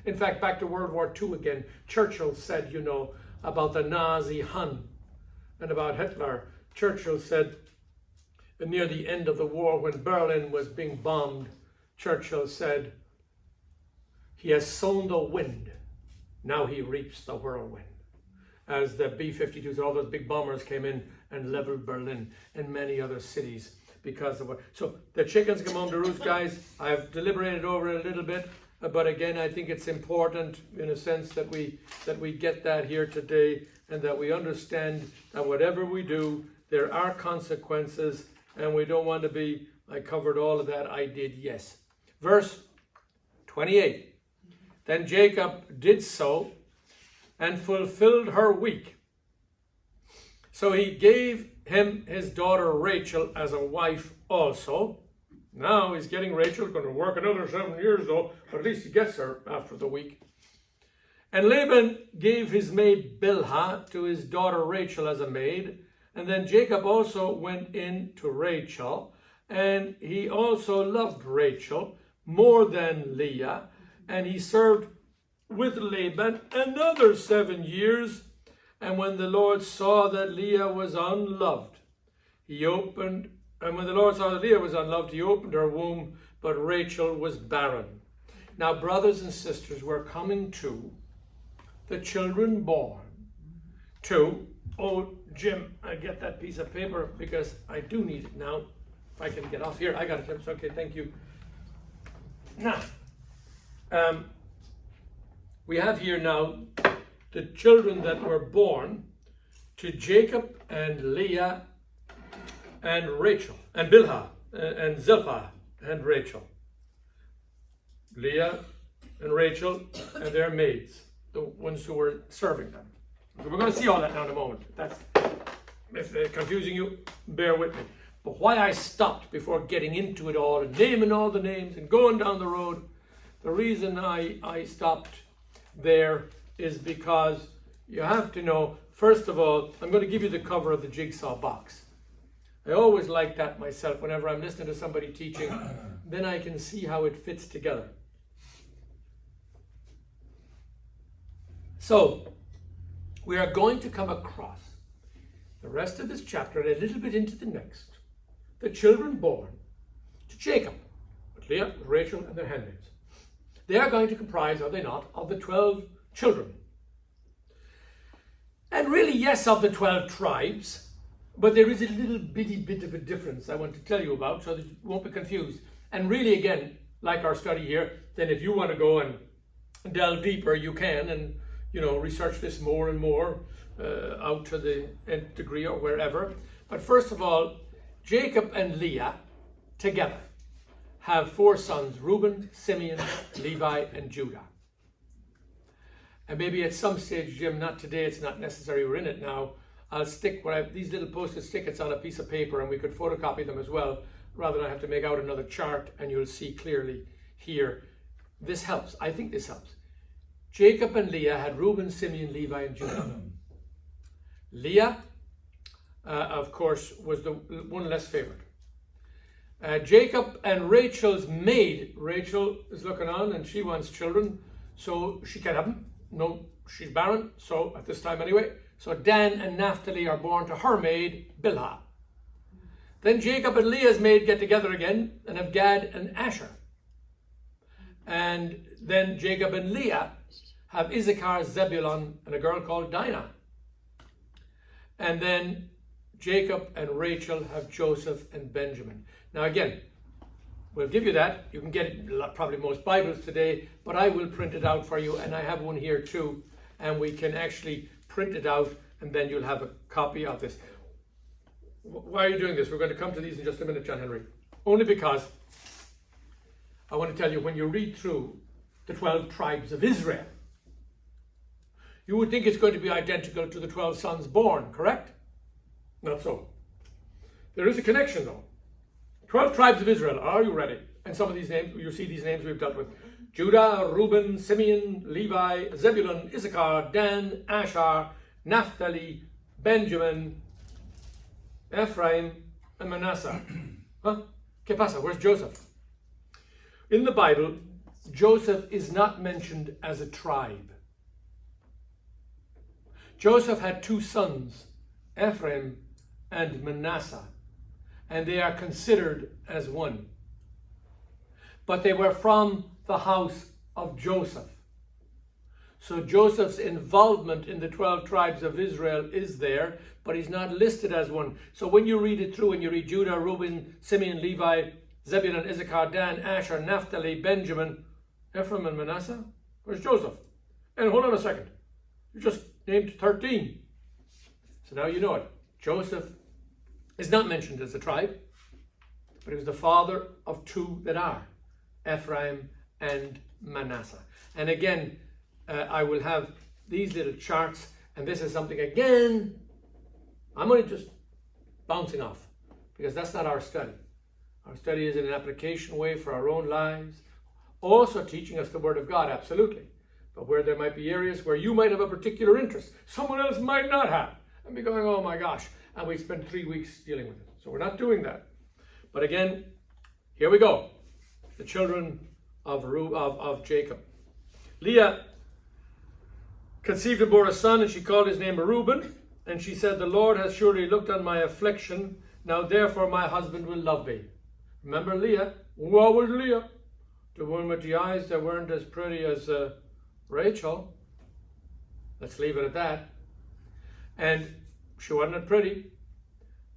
In fact, back to World War II again, Churchill said, about the Nazi Hun and about Hitler. Churchill said, near the end of the war, when Berlin was being bombed, Churchill said, he has sown the wind, now he reaps the whirlwind. As the B-52s, all those big bombers came in and leveled Berlin and many other cities because of what. So the chickens come home to roost, guys. I've deliberated over it a little bit, but again, I think it's important in a sense that we get that here today and that we understand that whatever we do, there are consequences, and we don't want to be, I covered all of that, I did, yes. Verse 28. Then Jacob did so and fulfilled her week. So he gave him his daughter Rachel as a wife also. Now he's getting Rachel, going to work another 7 years though, but at least he gets her after the week. And Laban gave his maid Bilhah to his daughter Rachel as a maid. And then Jacob also went in to Rachel, and he also loved Rachel more than Leah, and he served with Laban another 7 years. And when the Lord saw that Leah was unloved, he opened her womb, but Rachel was barren. Now, brothers and sisters, we're coming to the children born to, Jim, I get that piece of paper because I do need it now. If I can get off here, I got it, Jim. Okay, thank you. Now, we have here now the children that were born to Jacob and Leah and Rachel, and Bilhah, and Zilpah and Rachel. Leah and Rachel and their maids, the ones who were serving them. So we're going to see all that now in a moment. If it's confusing you, bear with me. But why I stopped before getting into it all and naming all the names and going down the road, the reason I stopped there is because you have to know, first of all, I'm going to give you the cover of the jigsaw box. I always like that myself whenever I'm listening to somebody teaching. Then I can see how it fits together. So, we are going to come across the rest of this chapter and a little bit into the next. The children born to Jacob, with Leah, with Rachel, and their handmaids. They are going to comprise, are they not, of the 12 children. And really, yes, of the 12 tribes, but there is a little bitty bit of a difference I want to tell you about so that you won't be confused. And really, again, like our study here, then if you want to go and delve deeper, you can, and research this more and more out to the nth degree or wherever. But first of all, Jacob and Leah together have 4 sons: Reuben, Simeon, Levi, and Judah. And maybe at some stage, Jim, not today, it's not necessary, we're in it now, I'll stick these little post-it stickers on a piece of paper, and we could photocopy them as well, rather than I have to make out another chart, and you'll see clearly here. This helps. I think this helps. Jacob and Leah had Reuben, Simeon, Levi, and Judah. Leah, of course, was the one less favored. Jacob and Rachel's maid, Rachel is looking on and she wants children, so she can't have them. No, she's barren, so at this time anyway. So Dan and Naphtali are born to her maid, Bilhah. Then Jacob and Leah's maid get together again and have Gad and Asher. And then Jacob and Leah have Issachar, Zebulun, and a girl called Dinah. And then Jacob and Rachel have Joseph and Benjamin. Now again, we'll give you that. You can get it in probably most Bibles today, but I will print it out for you, and I have one here too, and we can actually print it out, and then you'll have a copy of this. Why are you doing this? We're going to come to these in just a minute, John Henry. Only because I want to tell you, when you read through the 12 tribes of Israel, you would think it's going to be identical to the 12 sons born, correct? Not so. There is a connection though. 12 tribes of Israel, are you ready? And some of these names, you see these names we've dealt with. Judah, Reuben, Simeon, Levi, Zebulun, Issachar, Dan, Asher, Naphtali, Benjamin, Ephraim, and Manasseh. Huh? ¿Qué pasa? Where's Joseph? In the Bible, Joseph is not mentioned as a tribe. Joseph had 2 sons, Ephraim and Manasseh, and they are considered as one. But they were from the house of Joseph. So Joseph's involvement in the 12 tribes of Israel is there, but he's not listed as one. So when you read it through and you read Judah, Reuben, Simeon, Levi, Zebulun, Issachar, Dan, Asher, Naphtali, Benjamin, Ephraim, and Manasseh, where's Joseph? And hold on a second. You just named 13. So now you know it. Joseph is not mentioned as a tribe, but he was the father of 2 that are, Ephraim and Manasseh. And again, I will have these little charts, and this is something, again, I'm only just bouncing off, because that's not our study. Our study is in an application way for our own lives, also teaching us the Word of God, absolutely. But where there might be areas where you might have a particular interest, someone else might not have, and be going, oh my gosh, and we spend 3 weeks dealing with it. So we're not doing that. But again, here we go. The children of Jacob. Leah conceived and bore a son, and she called his name Reuben. And she said, the Lord has surely looked on my affliction. Now therefore my husband will love me. Remember Leah? What was Leah? The one with the eyes that weren't as pretty as Rachel. Let's leave it at that. And she wasn't pretty.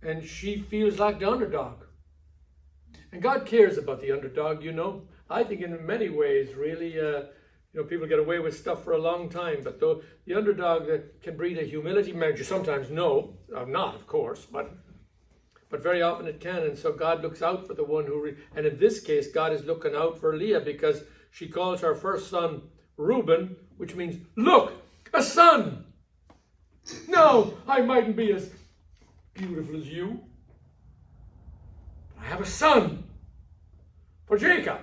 And she feels like the underdog. And God cares about the underdog, you know. I think in many ways, really, people get away with stuff for a long time, but though the underdog that can breed a humility, you sometimes know, not of course, but but very often it can. And so God looks out for the one who, and in this case, God is looking out for Leah because she calls her first son Reuben, which means, look, a son. No, I mightn't be as beautiful as you. I have a son for Jacob.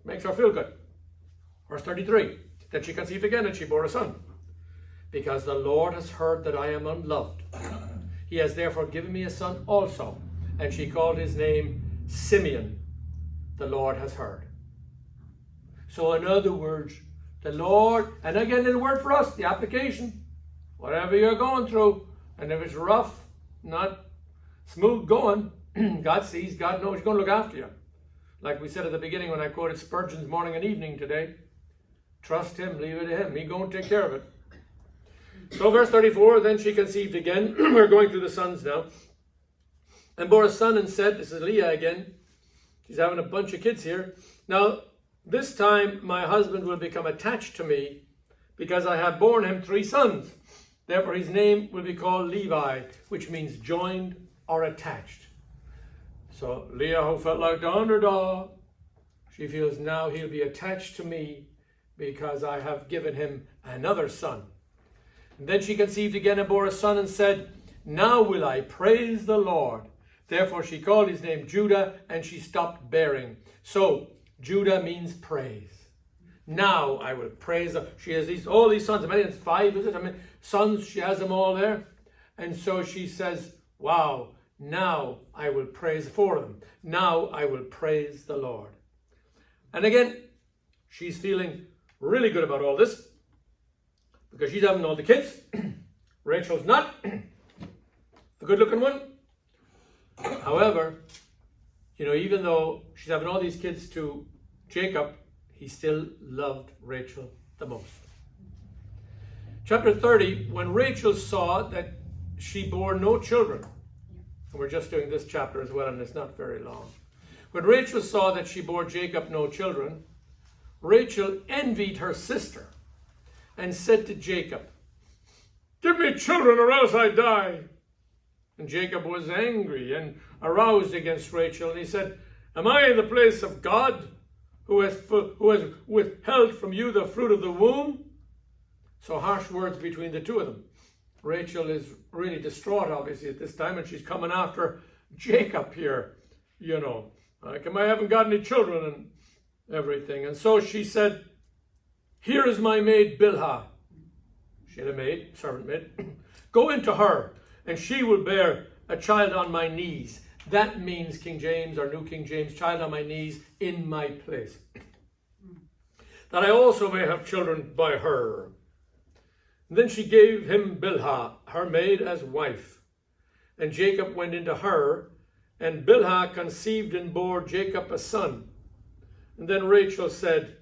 Makes her feel good. Verse 33, then she conceived again and she bore a son. Because the Lord has heard that I am unloved. He has therefore given me a son also. And she called his name Simeon. The Lord has heard. So in other words, the Lord, and again a little word for us, the application. Whatever you're going through, and if it's rough, not smooth going, God sees, God knows, He's going to look after you. Like we said at the beginning when I quoted Spurgeon's Morning and Evening today. Trust Him, leave it to Him. He's going to take care of it. So verse 34, then she conceived again. We're going through the sons now. And bore a son and said, this is Leah again. She's having a bunch of kids here. Now, this time my husband will become attached to me because I have borne him 3 sons. Therefore his name will be called Levi, which means joined or attached. So Leah, who felt like the underdog, she feels now he'll be attached to me because I have given him another son. And then she conceived again and bore a son and said, now will I praise the Lord. Therefore she called his name Judah, and she stopped bearing. So Judah means praise. Now I will praise. She has all these sons. I mean, it's 5, is it? I mean, sons, she has them all there. And so she says, wow, now I will praise 4 of them. Now I will praise the Lord. And again, she's feeling really good about all this because she's having all the kids. Rachel's not a good-looking one. However, even though she's having all these kids to Jacob, he still loved Rachel the most. Chapter 30, when Rachel saw that she bore no children, and we're just doing this chapter as well, and it's not very long. When Rachel saw that she bore Jacob no children, Rachel envied her sister and said to Jacob, give me children or else I die. And Jacob was angry and aroused against Rachel, and he said, am I in the place of God who has withheld from you the fruit of the womb? So harsh words between the two of them. Rachel is really distraught, obviously, at this time, and she's coming after Jacob here, Like, I haven't got any children and everything. And so she said, here is my maid Bilhah. She had a maid, servant maid. Go into her, and she will bear a child on my knees. That means King James or New King James, child on my knees in my place. That I also may have children by her. And then she gave him Bilhah, her maid, as wife. And Jacob went into her, and Bilhah conceived and bore Jacob a son. And then Rachel said,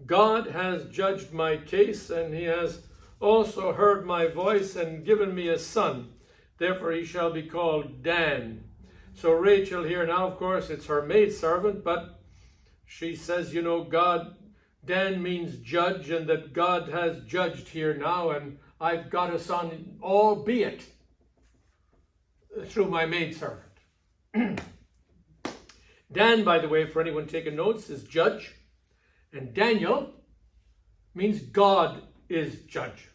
God has judged my case, and he has also heard my voice and given me a son. Therefore he shall be called Dan. So Rachel here now, of course, it's her maidservant, but she says, Dan means judge, and that God has judged here now, and I've got a son, albeit through my maidservant. Dan, by the way, for anyone taking notes, is judge, and Daniel means God is judge.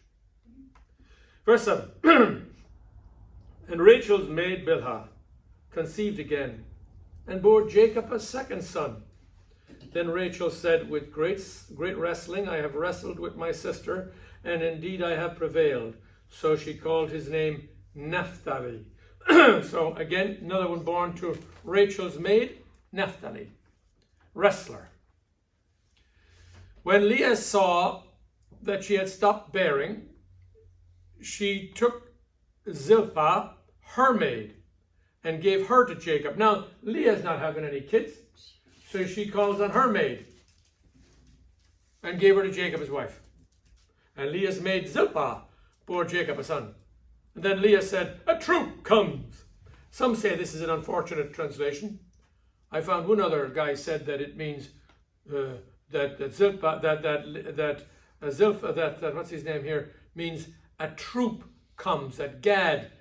Verse 7, and Rachel's maid Bilhah conceived again, and bore Jacob a second son. Then Rachel said, with great wrestling I have wrestled with my sister, and indeed I have prevailed. So she called his name Naphtali. So again, another one born to Rachel's maid, Naphtali, wrestler. When Leah saw that she had stopped bearing, she took Zilpah, her maid, and gave her to Jacob. Now, Leah's not having any kids, so she calls on her maid and gave her to Jacob as wife. And Leah's maid Zilpah bore Jacob a son. And then Leah said, a troop comes. Some say this is an unfortunate translation. I found one other guy said that it means Zilpah, what's his name here, means a troop comes. That Gad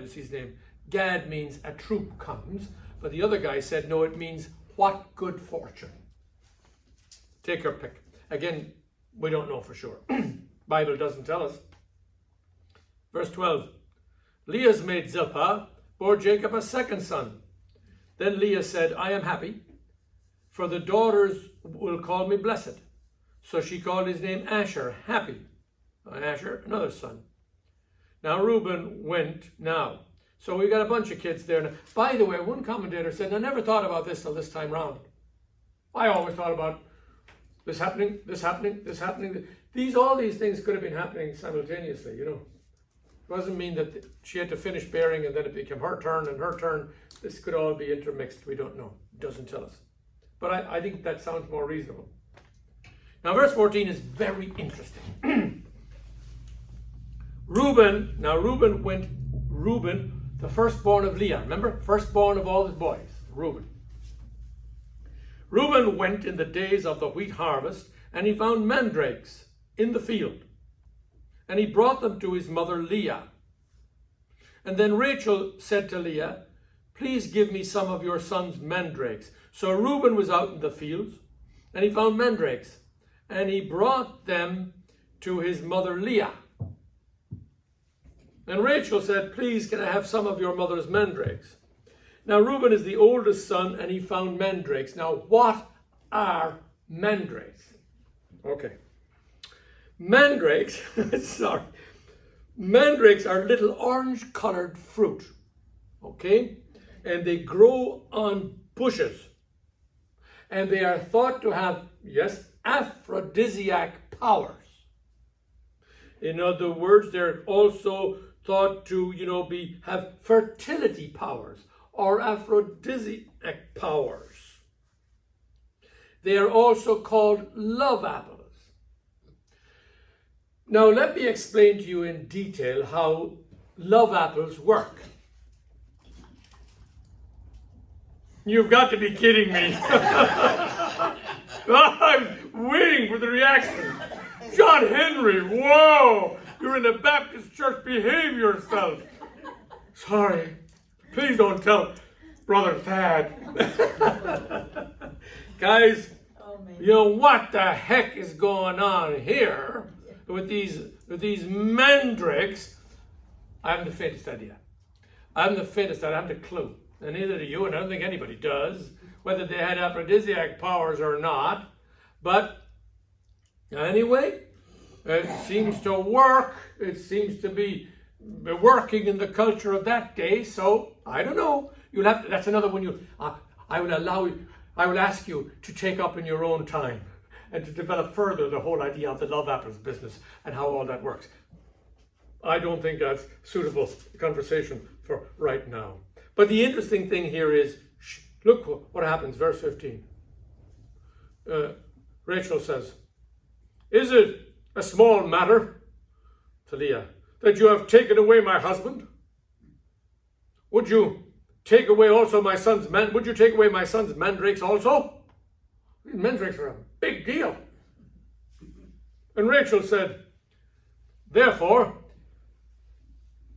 was his name. Gad means a troop comes, but the other guy said, no, it means what good fortune. Take your pick. Again, we don't know for sure. Bible doesn't tell us. Verse 12. Leah's maid Zilpah bore Jacob a second son. Then Leah said, I am happy, for the daughters will call me blessed. So she called his name Asher, happy. Asher, another son. Now Reuben went now. So we got a bunch of kids there. Now, by the way, one commentator said, I never thought about this till this time round. I always thought about this happening, this happening, this happening. All these things could have been happening simultaneously, you know. It doesn't mean that she had to finish bearing and then it became her turn and her turn. This could all be intermixed. We don't know. It doesn't tell us. But I think that sounds more reasonable. Now, verse 14 is very interesting. Reuben, the firstborn of Leah. Remember? Firstborn of all his boys. Reuben. Reuben went in the days of the wheat harvest, and he found mandrakes in the field. And he brought them to his mother Leah. And then Rachel said to Leah, please give me some of your son's mandrakes. So Reuben was out in the fields, and he found mandrakes. And he brought them to his mother Leah. And Rachel said, please, can I have some of your mother's mandrakes? Now, Reuben is the oldest son, and he found mandrakes. Now, what are mandrakes? Okay. Mandrakes, mandrakes are little orange-colored fruit, okay? And they grow on bushes. And they are thought to have, yes, aphrodisiac powers. In other words, they're also thought to, have fertility powers or aphrodisiac powers. They are also called love apples. Now, let me explain to you in detail how love apples work. You've got to be kidding me. I'm waiting for the reaction. John Henry, whoa! You're in a Baptist church, behave yourself. Sorry, please don't tell Brother Thad. Guys, what the heck is going on here with these mandrakes? I haven't the faintest idea. I haven't the clue. And neither do you, and I don't think anybody does, whether they had aphrodisiac powers or not. But anyway, it seems to work. It seems to be working in the culture of that day. So I don't know. You'll have to. That's another one. I will ask you to take up in your own time and to develop further the whole idea of the love apples business and how all that works. I don't think that's suitable conversation for right now. But the interesting thing here is, look what happens, verse 15. Rachel says, is it a small matter to Leah that you have taken away my husband? Would you take away also my son's would you take away my son's mandrakes also? These mandrakes are a big deal. And Rachel said, therefore,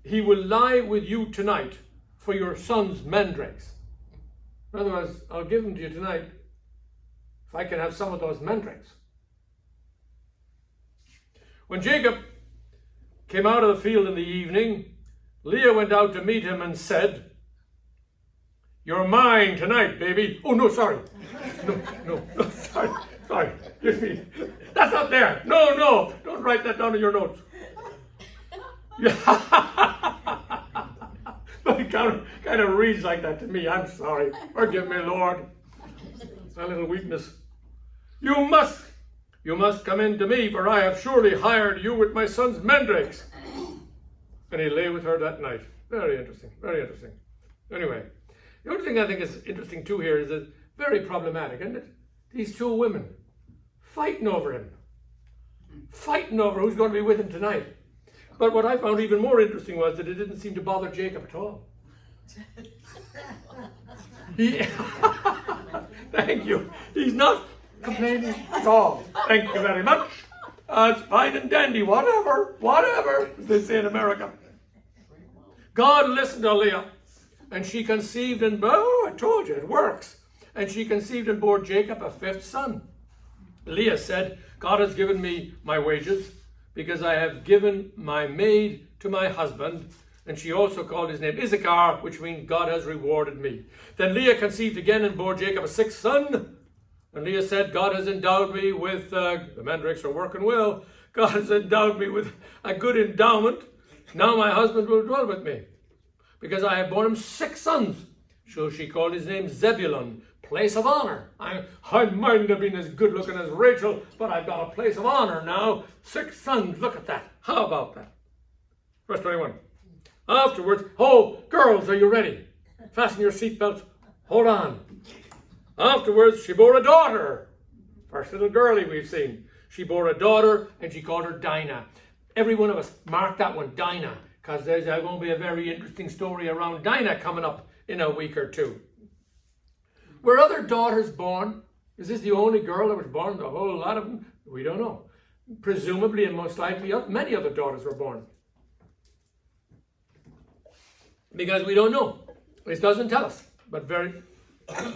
he will lie with you tonight for your son's mandrakes. In other words, I'll give them to you tonight if I can have some of those mandrakes. When Jacob came out of the field in the evening, Leah went out to meet him and said, you're mine tonight, baby. Oh, no, sorry. No, sorry. Give me. That's not there. No, don't write that down in your notes. But it kind of reads like that to me. I'm sorry. Forgive me, Lord. My little weakness. You must come in to me, for I have surely hired you with my son's mandrakes. And he lay with her that night. Very interesting, very interesting. Anyway, the only thing I think is interesting too here is that very problematic, isn't it? These two women fighting over him. Fighting over who's going to be with him tonight. But what I found even more interesting was that it didn't seem to bother Jacob at all. Thank you. He's not complaining at all. Thank you very much. It's fine and dandy. Whatever, as they say in America. God listened to Leah. And she conceived and, oh, I told you, it works. And she conceived and bore Jacob a fifth son. Leah said, God has given me my wages because I have given my maid to my husband. And she also called his name Issachar, which means God has rewarded me. Then Leah conceived again and bore Jacob a sixth son. And Leah said, God has endowed me with, the mandrakes are working well, God has endowed me with a good endowment. Now my husband will dwell with me, because I have borne him six sons. So she called his name Zebulun, place of honor. I mightn't have been as good looking as Rachel, but I've got a place of honor now. Six sons, look at that. How about that? Verse 21. Afterwards, oh, girls, are you ready? Fasten your seatbelts. Hold on. Afterwards, she bore a daughter. First little girlie we've seen. She bore a daughter, and she called her Dinah. Every one of us mark that one, Dinah, because there's going to be a very interesting story around Dinah coming up in a week or two. Were other daughters born? Is this the only girl that was born? A whole lot of them? We don't know. Presumably and most likely, many other daughters were born. Because we don't know. It doesn't tell us. But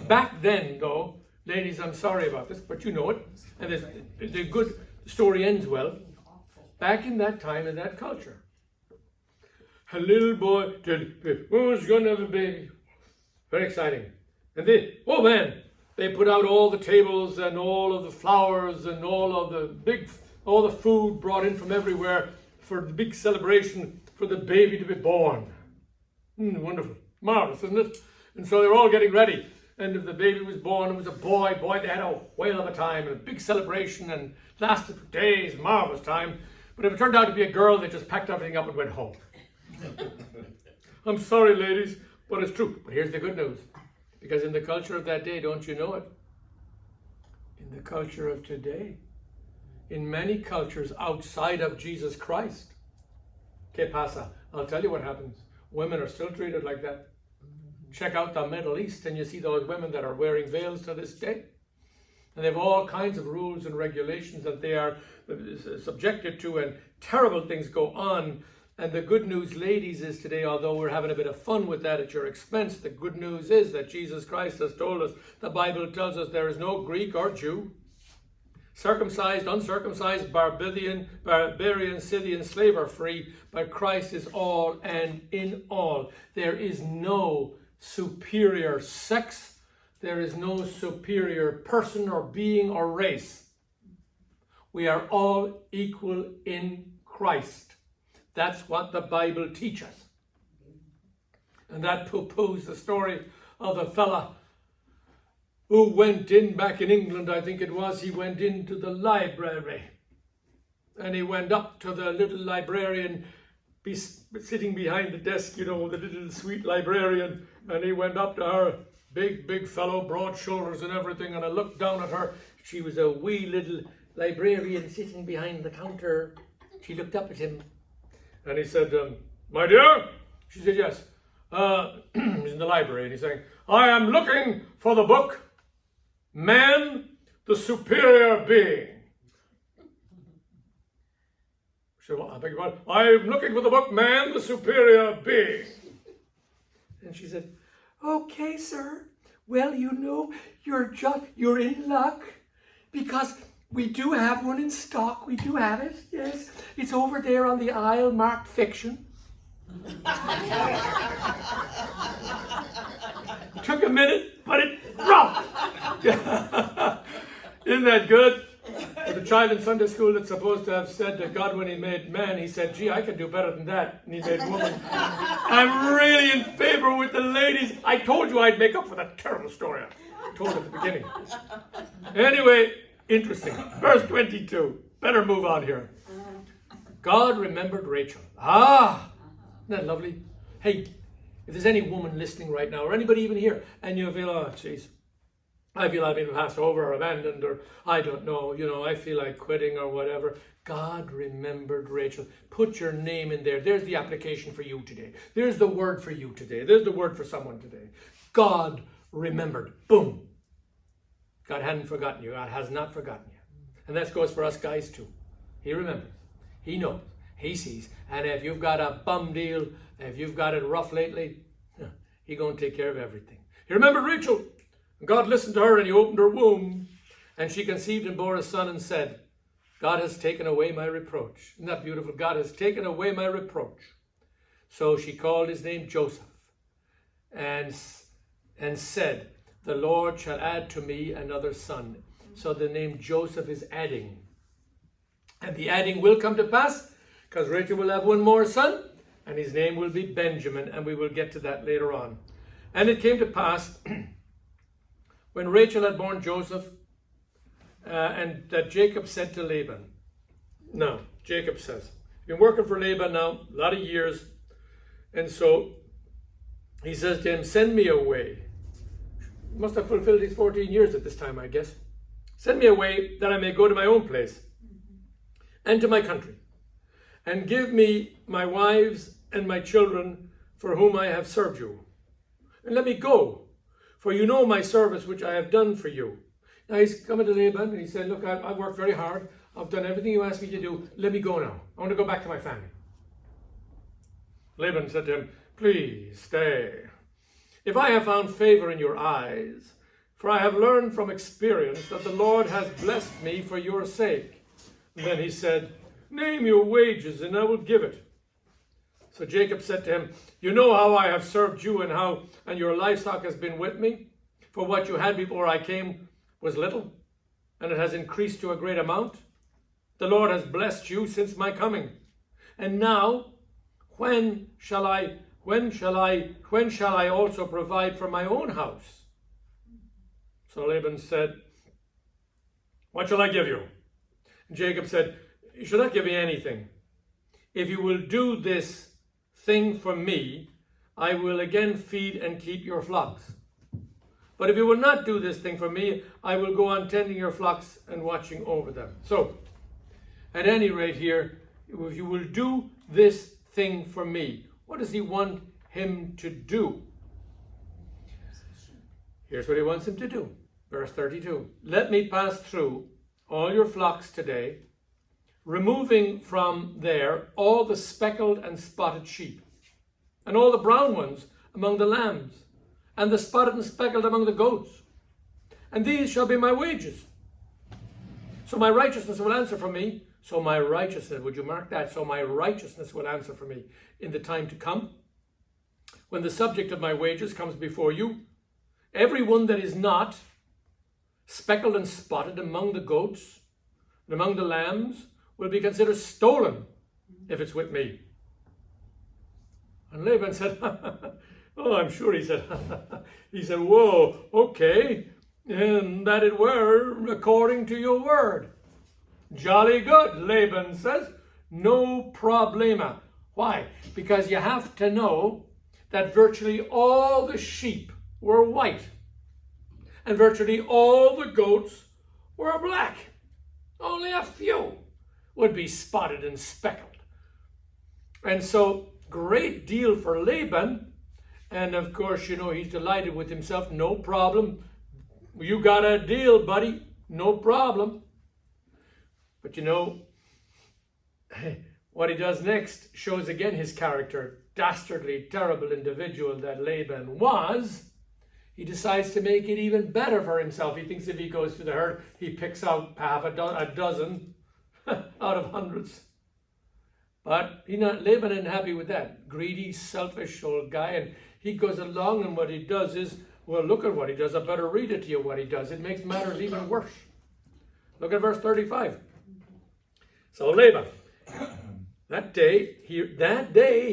back then, though, ladies, I'm sorry about this, but you know it. And the good story ends well. Back in that time, in that culture, a little boy was going to have a baby. Very exciting. And they put out all the tables and all of the flowers and all the food brought in from everywhere for the big celebration for the baby to be born. Wonderful. Marvelous, isn't it? And so they're all getting ready. And if the baby was born, it was a boy. Boy, they had a whale of a time and a big celebration and lasted for days. Marvelous time. But if it turned out to be a girl, they just packed everything up and went home. I'm sorry, ladies, but it's true. But here's the good news. Because in the culture of that day, don't you know it? In the culture of today, in many cultures outside of Jesus Christ, ¿qué pasa? I'll tell you what happens. Women are still treated like that. Check out the Middle East and you see those women that are wearing veils to this day. And they have all kinds of rules and regulations that they are subjected to, and terrible things go on. And the good news, ladies, is today, although we're having a bit of fun with that at your expense, the good news is that Jesus Christ has told us, the Bible tells us there is no Greek or Jew, circumcised, uncircumcised, barbarian, Scythian, slave or free, but Christ is all and in all. There is no superior sex. There is no superior person or being or race. We are all equal in Christ. That's what the Bible teaches. And that poo-poos the story of the fella who went in, back in England, I think it was, he went into the library. And he went up to the little librarian, sitting behind the desk, you know, the little sweet librarian. And he went up to her, big fellow, broad shoulders and everything. And I looked down at her. She was a wee little librarian sitting behind the counter. She looked up at him. And he said, my dear? She said, yes. He's in the library and he's saying, I am looking for the book, Man, the Superior Being. She said, well, I beg your pardon. I'm looking for the book, Man, the Superior Being. And she said, okay, sir. Well, you know, you're in luck because we do have one in stock. We do have it, yes. It's over there on the aisle marked fiction. Took a minute, but it dropped. Isn't that good? The child in Sunday school that's supposed to have said that God, when he made man, he said, gee, I could do better than that. And he made woman. I'm really in favor with the ladies. I told you I'd make up for that terrible story I told at the beginning. Anyway, interesting. Verse 22. Better move on here. God remembered Rachel. Ah, isn't that lovely? Hey, if there's any woman listening right now, or anybody even here, and you feel, oh, jeez, I feel I've been passed over or abandoned, or I don't know, you know, I feel like quitting or whatever. God remembered Rachel. Put your name in there. There's the application for you today. There's the word for you today. There's the word for someone today. God remembered. Boom. God hadn't forgotten you. God has not forgotten you. And that goes for us guys too. He remembers. He knows. He sees. And if you've got a bum deal, if you've got it rough lately, He going to take care of everything. He remembered Rachel. God listened to her and he opened her womb. And she conceived and bore a son and said, God has taken away my reproach. Isn't that beautiful? God has taken away my reproach. So she called his name Joseph and said, the Lord shall add to me another son. So the name Joseph is adding. And the adding will come to pass because Rachel will have one more son and his name will be Benjamin, and we will get to that later on. And it came to pass when Rachel had borne Joseph, and that Jacob said to Laban, now, Jacob says, been working for Laban now, a lot of years, and so he says to him, send me away. Must have fulfilled his 14 years at this time, I guess. Send me away that I may go to my own place and to my country, and give me my wives and my children for whom I have served you. And let me go, for you know my service which I have done for you. Now he's coming to Laban and he said, look, I've worked very hard. I've done everything you asked me to do. Let me go now. I want to go back to my family. Laban said to him, please stay. If I have found favor in your eyes, for I have learned from experience that the Lord has blessed me for your sake. And then he said, name your wages and I will give it. So Jacob said to him, you know how I have served you and your livestock has been with me. For what you had before I came was little, and it has increased to a great amount. The Lord has blessed you since my coming. And now, when shall I also provide for my own house? So Laban said, what shall I give you? And Jacob said, you shall not give me anything. If you will do this thing for me, I will again feed and keep your flocks. But if you will not do this thing for me, I will go on tending your flocks and watching over them. So, at any rate here, if you will do this thing for me, what does he want him to do? Here's what he wants him to do. Verse 32. Let me pass through all your flocks today, removing from there all the speckled and spotted sheep, and all the brown ones among the lambs, and the spotted and speckled among the goats. And these shall be my wages. So my righteousness will answer for me. So my righteousness, would you mark that? So my righteousness will answer for me in the time to come. When the subject of my wages comes before you, every one that is not speckled and spotted among the goats and among the lambs will be considered stolen if it's with me. And Laban said, oh, I'm sure, he said, whoa, okay, and that it were according to your word. Jolly good, Laban says, no problema. Why? Because you have to know that virtually all the sheep were white, and virtually all the goats were black. Only a few would be spotted and speckled. And so, great deal for Laban. And of course, you know, he's delighted with himself. No problem. You got a deal, buddy. No problem. But you know, what he does next shows again his character. Dastardly, terrible individual that Laban was. He decides to make it even better for himself. He thinks if he goes to the herd, he picks out a dozen out of hundreds. But Laban isn't happy with that. Greedy, selfish old guy. And he goes along, and what he does is, well, look at what he does. I better read it to you what he does. It makes matters even worse. Look at verse 35. So Laban, that day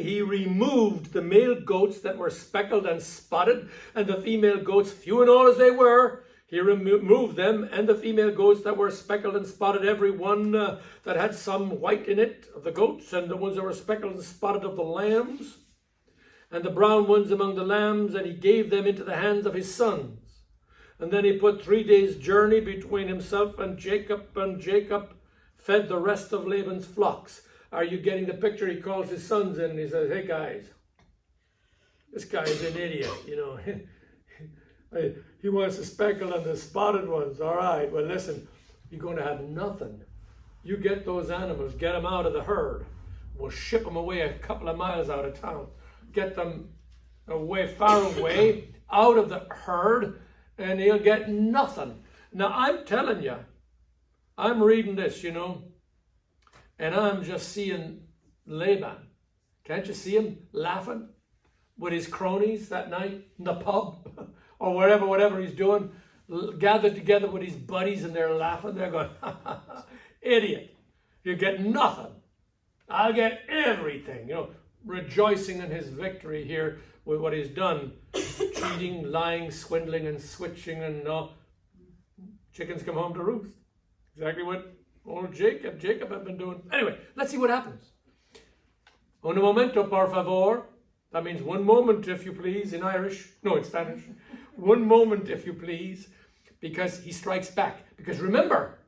he removed the male goats that were speckled and spotted, and the female goats, few and all as they were, he removed them, and the female goats that were speckled and spotted, every one that had some white in it of the goats, and the ones that were speckled and spotted of the lambs, and the brown ones among the lambs, and he gave them into the hands of his sons. And then he put 3 days' journey between himself and Jacob fed the rest of Laban's flocks. Are you getting the picture? He calls his sons in and he says, hey guys, this guy's an idiot, you know. He wants the speckled and the spotted ones. All right, well listen, you're going to have nothing. You get those animals, get them out of the herd. We'll ship them away a couple of miles out of town. Get them away, far away, out of the herd, and he'll get nothing. Now, I'm telling you, I'm reading this, and I'm just seeing Laban. Can't you see him laughing with his cronies that night in the pub or whatever he's doing, gathered together with his buddies, and they're laughing. They're going, idiot, you get nothing. I'll get everything, rejoicing in his victory here with what he's done. Cheating, lying, swindling, and switching, and chickens come home to roost. Exactly what old Jacob had been doing. Anyway, let's see what happens. Un momento, por favor. That means one moment, if you please, in Irish. No, in Spanish. One moment, if you please, because he strikes back. Because remember,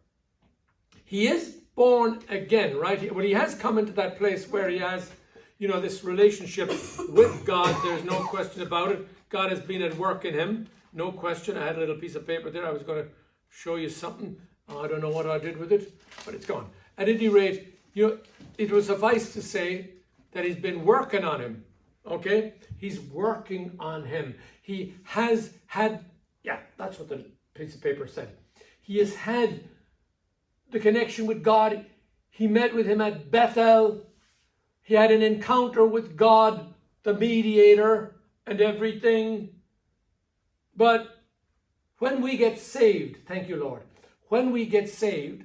he is born again, right? Well, he has come into that place where he has, this relationship with God. There's no question about it. God has been at work in him. No question. I had a little piece of paper there. I was going to show you something. I don't know what I did with it, but it's gone. At any rate, it will suffice to say that he's been working on him. Okay? He's working on him. He has had, that's what the piece of paper said. He has had the connection with God. He met with him at Bethel. He had an encounter with God, the mediator, and everything. But when we get saved, thank you, Lord, when we get saved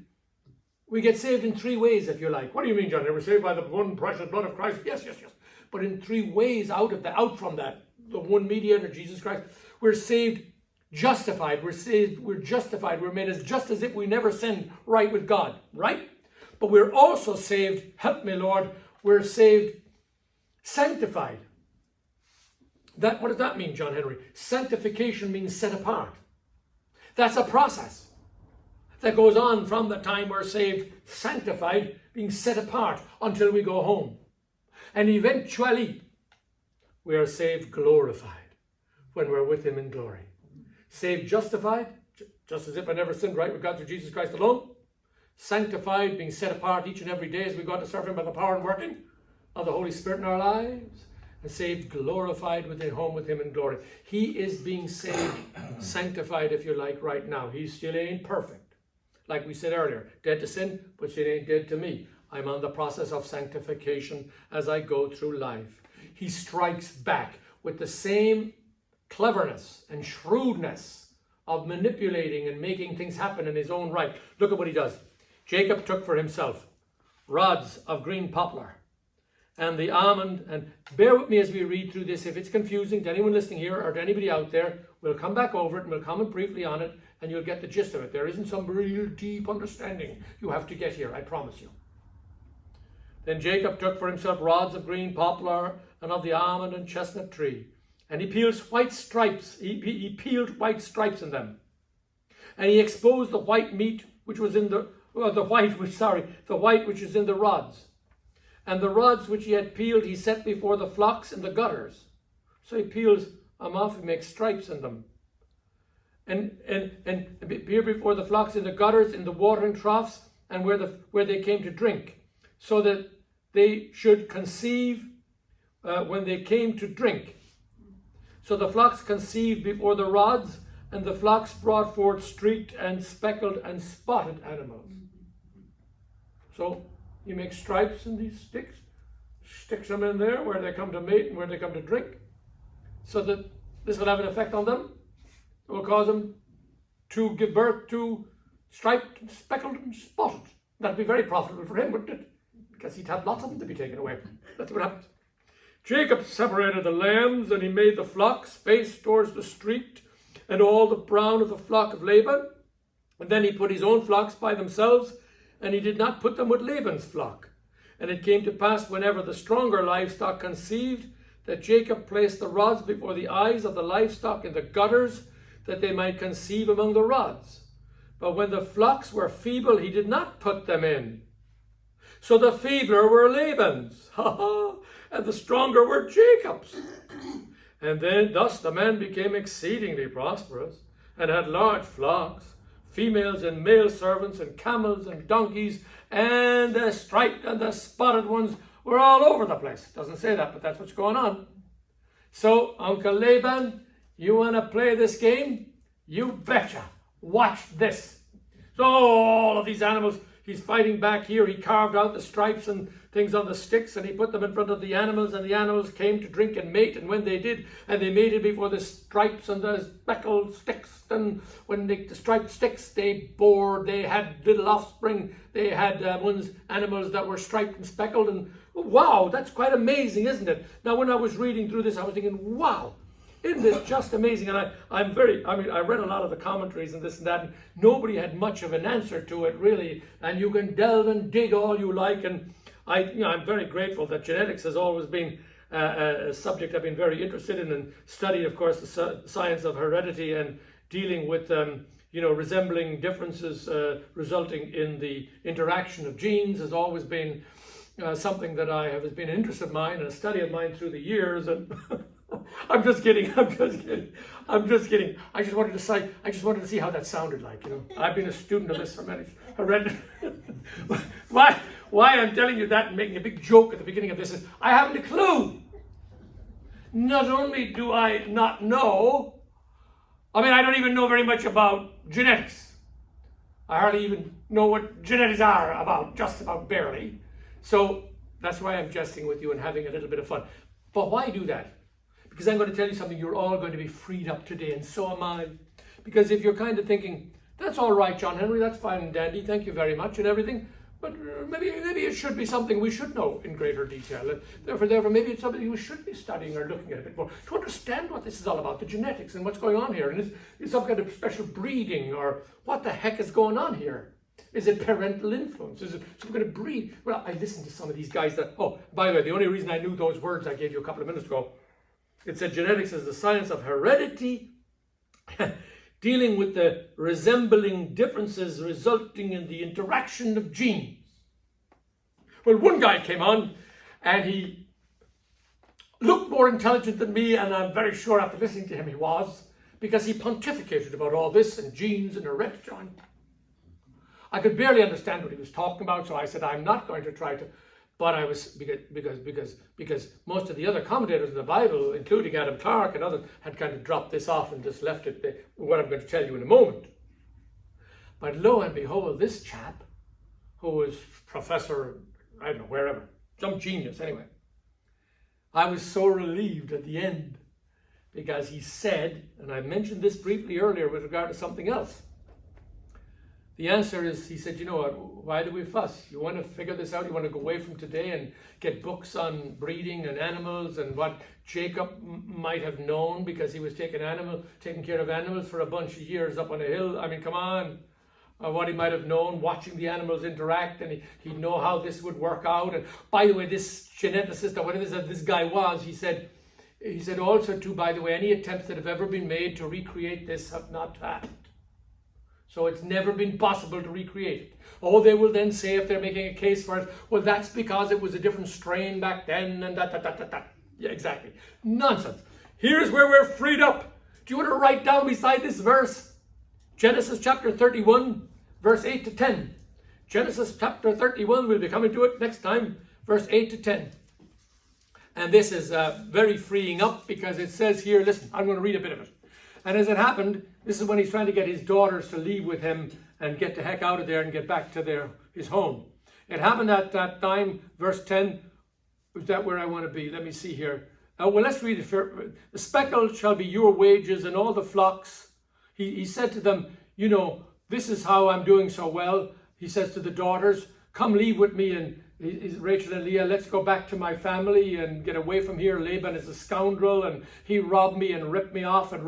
in three ways, if you like. What do you mean, John? They were saved by the one precious blood of Christ? Yes. But in three ways out from that, the one mediator, Jesus Christ, we're saved, justified. We're justified. We're made as just as if we never sinned, right with God, right? But we're also saved, help me, Lord, we're saved, sanctified. What does that mean, John Henry? Sanctification means set apart. That's a process that goes on from the time we're saved, sanctified, being set apart until we go home. And eventually, we are saved glorified when we're with him in glory. Saved justified, just as if I never sinned, right with God through Jesus Christ alone. Sanctified, being set apart each and every day as we go out to serve him by the power and working of the Holy Spirit in our lives. And saved, glorified within home with him in glory. He is being saved, sanctified, if you like, right now. He still ain't perfect. Like we said earlier, dead to sin, but sin ain't dead to me. I'm on the process of sanctification as I go through life. He strikes back with the same cleverness and shrewdness of manipulating and making things happen in his own right. Look at what he does. Jacob took for himself rods of green poplar and the almond, and bear with me as we read through this. If it's confusing to anyone listening here or to anybody out there, we'll come back over it and we'll comment briefly on it and you'll get the gist of it. There isn't some real deep understanding you have to get here, I promise you. Then Jacob took for himself rods of green poplar and of the almond and chestnut tree, and he peeled white stripes. He peeled white stripes in them, and he exposed the white meat which was in the white which is in the rods, and the rods which he had peeled he set before the flocks in the gutters. So he peels them off and makes stripes in them, and here before the flocks in the gutters, in the watering troughs, and where they came to drink, so that they should conceive when they came to drink. So the flocks conceived before the rods, and the flocks brought forth streaked and speckled and spotted animals. So he makes stripes in these sticks, sticks them in there where they come to mate and where they come to drink, so that this will have an effect on them. It will cause them to give birth to striped, and speckled, and spotted. That'd be very profitable for him, wouldn't it? Because he'd have lots of them to be taken away. That's what happens. Jacob separated the lambs, and he made the flocks face towards the street, and all the brown of the flock of Laban. And then he put his own flocks by themselves, and he did not put them with Laban's flock. And it came to pass, whenever the stronger livestock conceived, that Jacob placed the rods before the eyes of the livestock in the gutters, that they might conceive among the rods. But when the flocks were feeble, he did not put them in. So the feebler were Laban's, and the stronger were Jacob's. And then thus the man became exceedingly prosperous, and had large flocks, females and male servants, and camels and donkeys, and the striped and the spotted ones were all over the place. Doesn't say that, but that's what's going on. So, Uncle Laban, you want to play this game? You betcha. Watch this. So all of these animals, he's fighting back here. He carved out the stripes and things on the sticks, and he put them in front of the animals, and the animals came to drink and mate. And when they did, and they mated before the stripes and the speckled sticks, and when the striped sticks, they bore, they had little offspring. They had animals that were striped and speckled. And wow, that's quite amazing, isn't it? Now, when I was reading through this, I was thinking, wow, isn't this just amazing? And I read a lot of the commentaries and this and that, and nobody had much of an answer to it, really. And you can delve and dig all you like. And I'm very grateful that genetics has always been a subject I've been very interested in, and studied, of course, the science of heredity and dealing with resembling differences resulting in the interaction of genes has always been something that has been an interest of mine and a study of mine through the years. And I'm just kidding. I just wanted to see how that sounded like. I've been a student of this for many. Why I'm telling you that and making a big joke at the beginning of this is I haven't a clue. Not only do I not know, I don't even know very much about genetics. I hardly even know what genetics are about, just about barely. So that's why I'm jesting with you and having a little bit of fun. But why do that? Because I'm going to tell you something, you're all going to be freed up today, and so am I. Because if you're kind of thinking, that's all right, John Henry, that's fine and dandy, thank you very much and everything, but maybe it should be something we should know in greater detail. And therefore, maybe it's something we should be studying or looking at a bit more to understand what this is all about, the genetics and what's going on here. And is some kind of special breeding, or what the heck is going on here? Is it parental influence? Is it some kind of breed? Well, I listened to some of these guys that, by the way, the only reason I knew those words I gave you a couple of minutes ago, it said genetics is the science of heredity, dealing with the resembling differences resulting in the interaction of genes. Well, one guy came on and he looked more intelligent than me, and I'm very sure after listening to him he was, because he pontificated about all this and genes and heredity. I could barely understand what he was talking about, so I said I'm not going to try to. But I was, because most of the other commentators in the Bible, including Adam Clark and others, had kind of dropped this off and just left it, what I'm going to tell you in a moment. But lo and behold, this chap, who was professor, I don't know, wherever, some genius anyway, I was so relieved at the end, because he said, and I mentioned this briefly earlier with regard to something else, the answer is, he said, you know what, why do we fuss? You want to figure this out? You want to go away from today and get books on breeding and animals and what Jacob might have known because he was taking care of animals for a bunch of years up on a hill? Come on. What he might have known, watching the animals interact, and he'd know how this would work out. And by the way, this geneticist, or whatever this guy was, he said also too, by the way, any attempts that have ever been made to recreate this have not happened. So it's never been possible to recreate it. They will then say, if they're making a case for it, well, that's because it was a different strain back then, and that. Yeah, exactly. Nonsense. Here's where we're freed up. Do you want to write down beside this verse? Genesis chapter 31, verse 8 to 10. Genesis chapter 31, we'll be coming to it next time, verse 8 to 10. And this is very freeing up, because it says here, listen, I'm going to read a bit of it. And as it happened, this is when he's trying to get his daughters to leave with him and get the heck out of there and get back to his home. It happened at that time, verse 10, is that where I want to be? Let me see here. Let's read it. The speckled shall be your wages, and all the flocks. He said to them, this is how I'm doing so well. He says to the daughters, come leave with me, and Rachel and Leah, let's go back to my family and get away from here. Laban is a scoundrel, and he robbed me and ripped me off of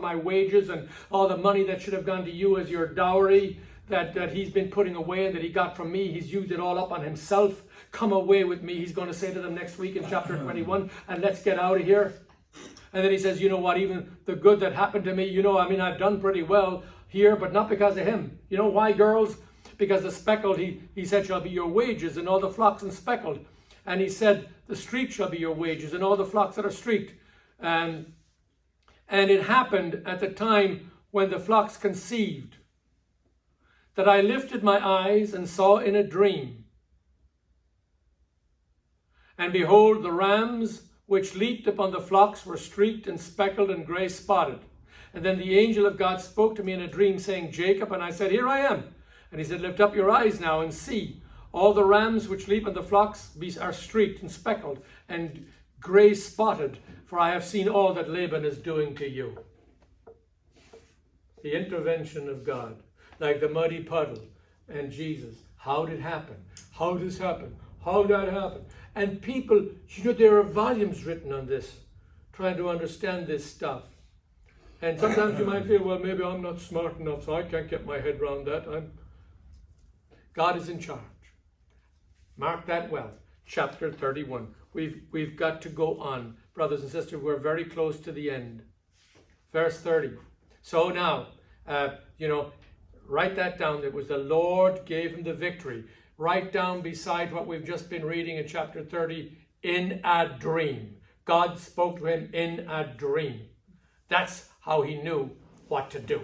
my wages, and all the money that should have gone to you as your dowry that he's been putting away and that he got from me, he's used it all up on himself. Come away with me, he's going to say to them next week in chapter 21, and let's get out of here. And then he says, you know what, even the good that happened to me, I've done pretty well here, but not because of him. You know why, girls? Because the speckled, he said, shall be your wages, and all the flocks and speckled. And he said, the streaked shall be your wages, and all the flocks that are streaked. And it happened at the time when the flocks conceived, that I lifted my eyes and saw in a dream. And behold, the rams which leaped upon the flocks were streaked and speckled and grey spotted. And then the angel of God spoke to me in a dream, saying, Jacob. And I said, Here I am. And he said, Lift up your eyes now and see. All the rams which leap on the flocks are streaked and speckled and grey spotted, for I have seen all that Laban is doing to you. The intervention of God, like the muddy puddle and Jesus. How did it happen? How did this happen? How did that happen? And people, there are volumes written on this, trying to understand this stuff. And sometimes you might feel, well, maybe I'm not smart enough, so I can't get my head around that. God is in charge. Mark that well. Chapter 31. We've got to go on. Brothers and sisters, we're very close to the end. Verse 30. So now, write that down. It was the Lord gave him the victory. Write down beside what we've just been reading in chapter 30, in a dream. God spoke to him in a dream. That's how he knew what to do.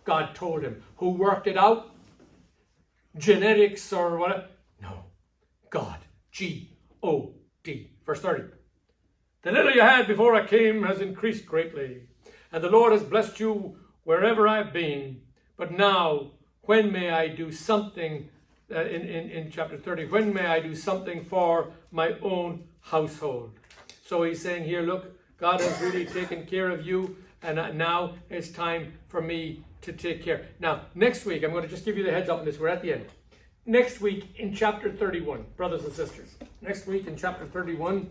God told him. Who worked it out? Genetics or what? No. God. G-O-D. Verse 30. The little you had before I came has increased greatly, and the Lord has blessed you wherever I've been. But now, when may I do something, in chapter 30, when may I do something for my own household? So he's saying here, look, God has really taken care of you, and now it's time for me to take care. Now, next week, I'm going to just give you the heads up on this. We're at the end. Next week in chapter 31, brothers and sisters, next week in chapter 31,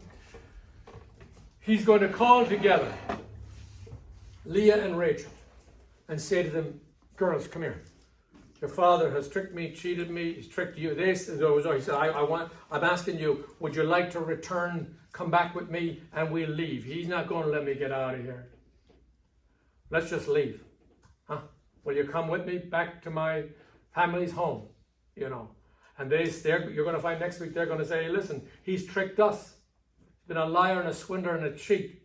he's going to call together Leah and Rachel and say to them, girls, come here. Your father has tricked me, cheated me, he's tricked you. He said, I'm asking you, would you like to return, come back with me, and we'll leave. He's not going to let me get out of here. Let's just leave. Huh? Will you come with me back to my family's home? And you're going to find next week they're going to say, listen, he's tricked us. He's been a liar and a swindler and a cheat.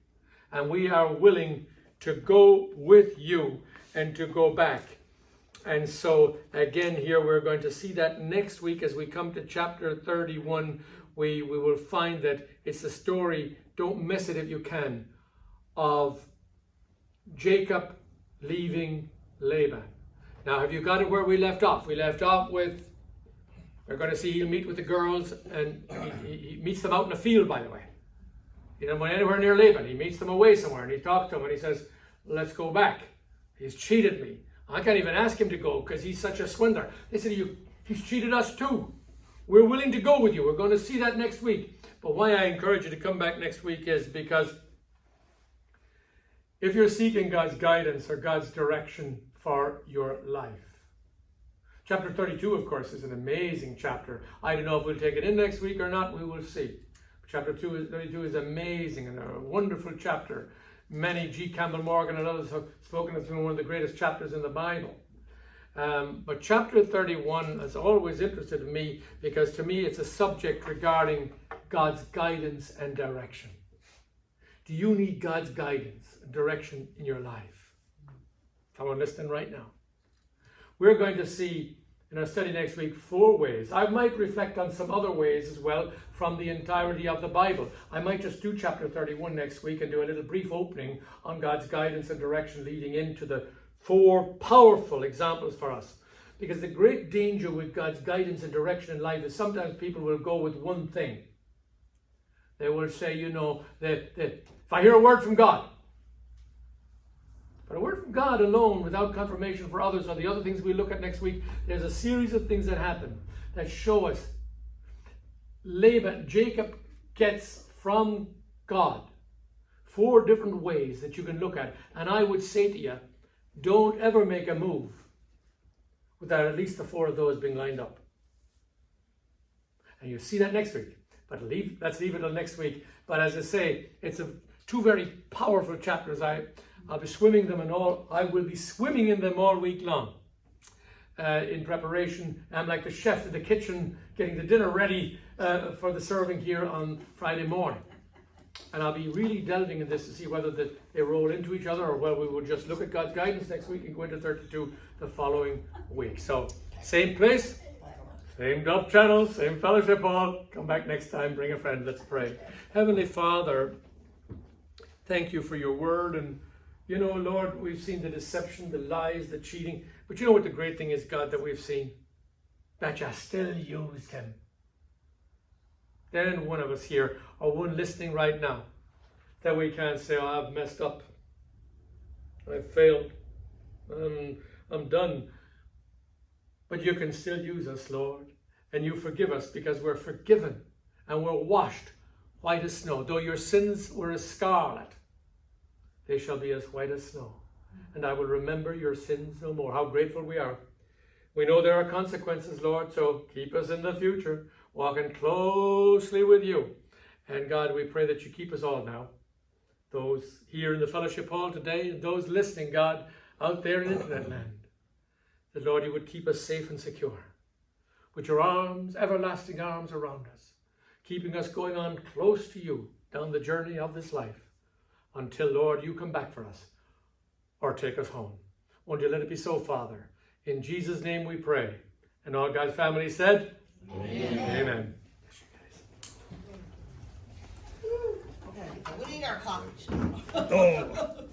And we are willing to go with you and to go back. And so again here we're going to see that next week as we come to chapter 31. We will find that it's the story, don't miss it if you can, of Jacob leaving Laban. Now have you got it where we left off? We left off with, we're going to see he'll meet with the girls, and he meets them out in the field, by the way. He didn't went anywhere near Laban. He meets them away somewhere and he talks to them and he says, let's go back. He's cheated me. I can't even ask him to go because he's such a swindler. They said, he's cheated us too. We're willing to go with you. We're going to see that next week. But why I encourage you to come back next week is because if you're seeking God's guidance or God's direction for your life. Chapter 32, of course, is an amazing chapter. I don't know if we'll take it in next week or not. We will see. Chapter 32 is amazing and a wonderful chapter. Many, G. Campbell Morgan and others have spoken of one of the greatest chapters in the Bible. But chapter 31 has always interested me because to me it's a subject regarding God's guidance and direction. Do you need God's guidance and direction in your life? Come on, listening right now. We're going to see in our study next week 4 ways. I might reflect on some other ways as well from the entirety of the Bible. I might just do chapter 31 next week and do a little brief opening on God's guidance and direction leading into the 4 powerful examples for us. Because the great danger with God's guidance and direction in life is sometimes people will go with one thing. They will say, that if I hear a word from God, but a word from God alone without confirmation for others are the other things we look at next week. There's a series of things that happen that show us Jacob gets from God 4 different ways that you can look at. And I would say to you, don't ever make a move without at least the 4 of those being lined up. And you'll see that next week. But let's leave it till next week. But as I say, it's 2 very powerful chapters. I'll be swimming them I will be swimming in them all week long in preparation. I'm like the chef in the kitchen getting the dinner ready for the serving here on Friday morning. And I'll be really delving in this to see whether they roll into each other or whether we will just look at God's guidance next week and go into 32 the following week. So, same place, same dub channel, same fellowship hall. Come back next time, bring a friend, let's pray. Heavenly Father, Thank you for your word. And, you know, Lord, we've seen the deception, the lies, the cheating. But you know what the great thing is, God, that we've seen? That you still used him. Then one of us here, or one listening right now, that we can't say, oh, I've messed up. I've failed. I'm done. But you can still use us, Lord. And you forgive us because we're forgiven and we're washed white as snow. Though your sins were as scarlet, they shall be as white as snow. And I will remember your sins no more. How grateful we are. We know there are consequences, Lord, so keep us in the future, walking closely with you. And God, we pray that you keep us all now. Those here in the fellowship hall today, and those listening, God, out there in internet land. That, Lord, you would keep us safe and secure. With your arms, everlasting arms around us. Keeping us going on close to you down the journey of this life. Until, Lord, you come back for us. Or take us home. Won't you let it be so, Father? In Jesus' name we pray. And all God's family said, Amen. Amen. Okay, we need our coffee. Oh.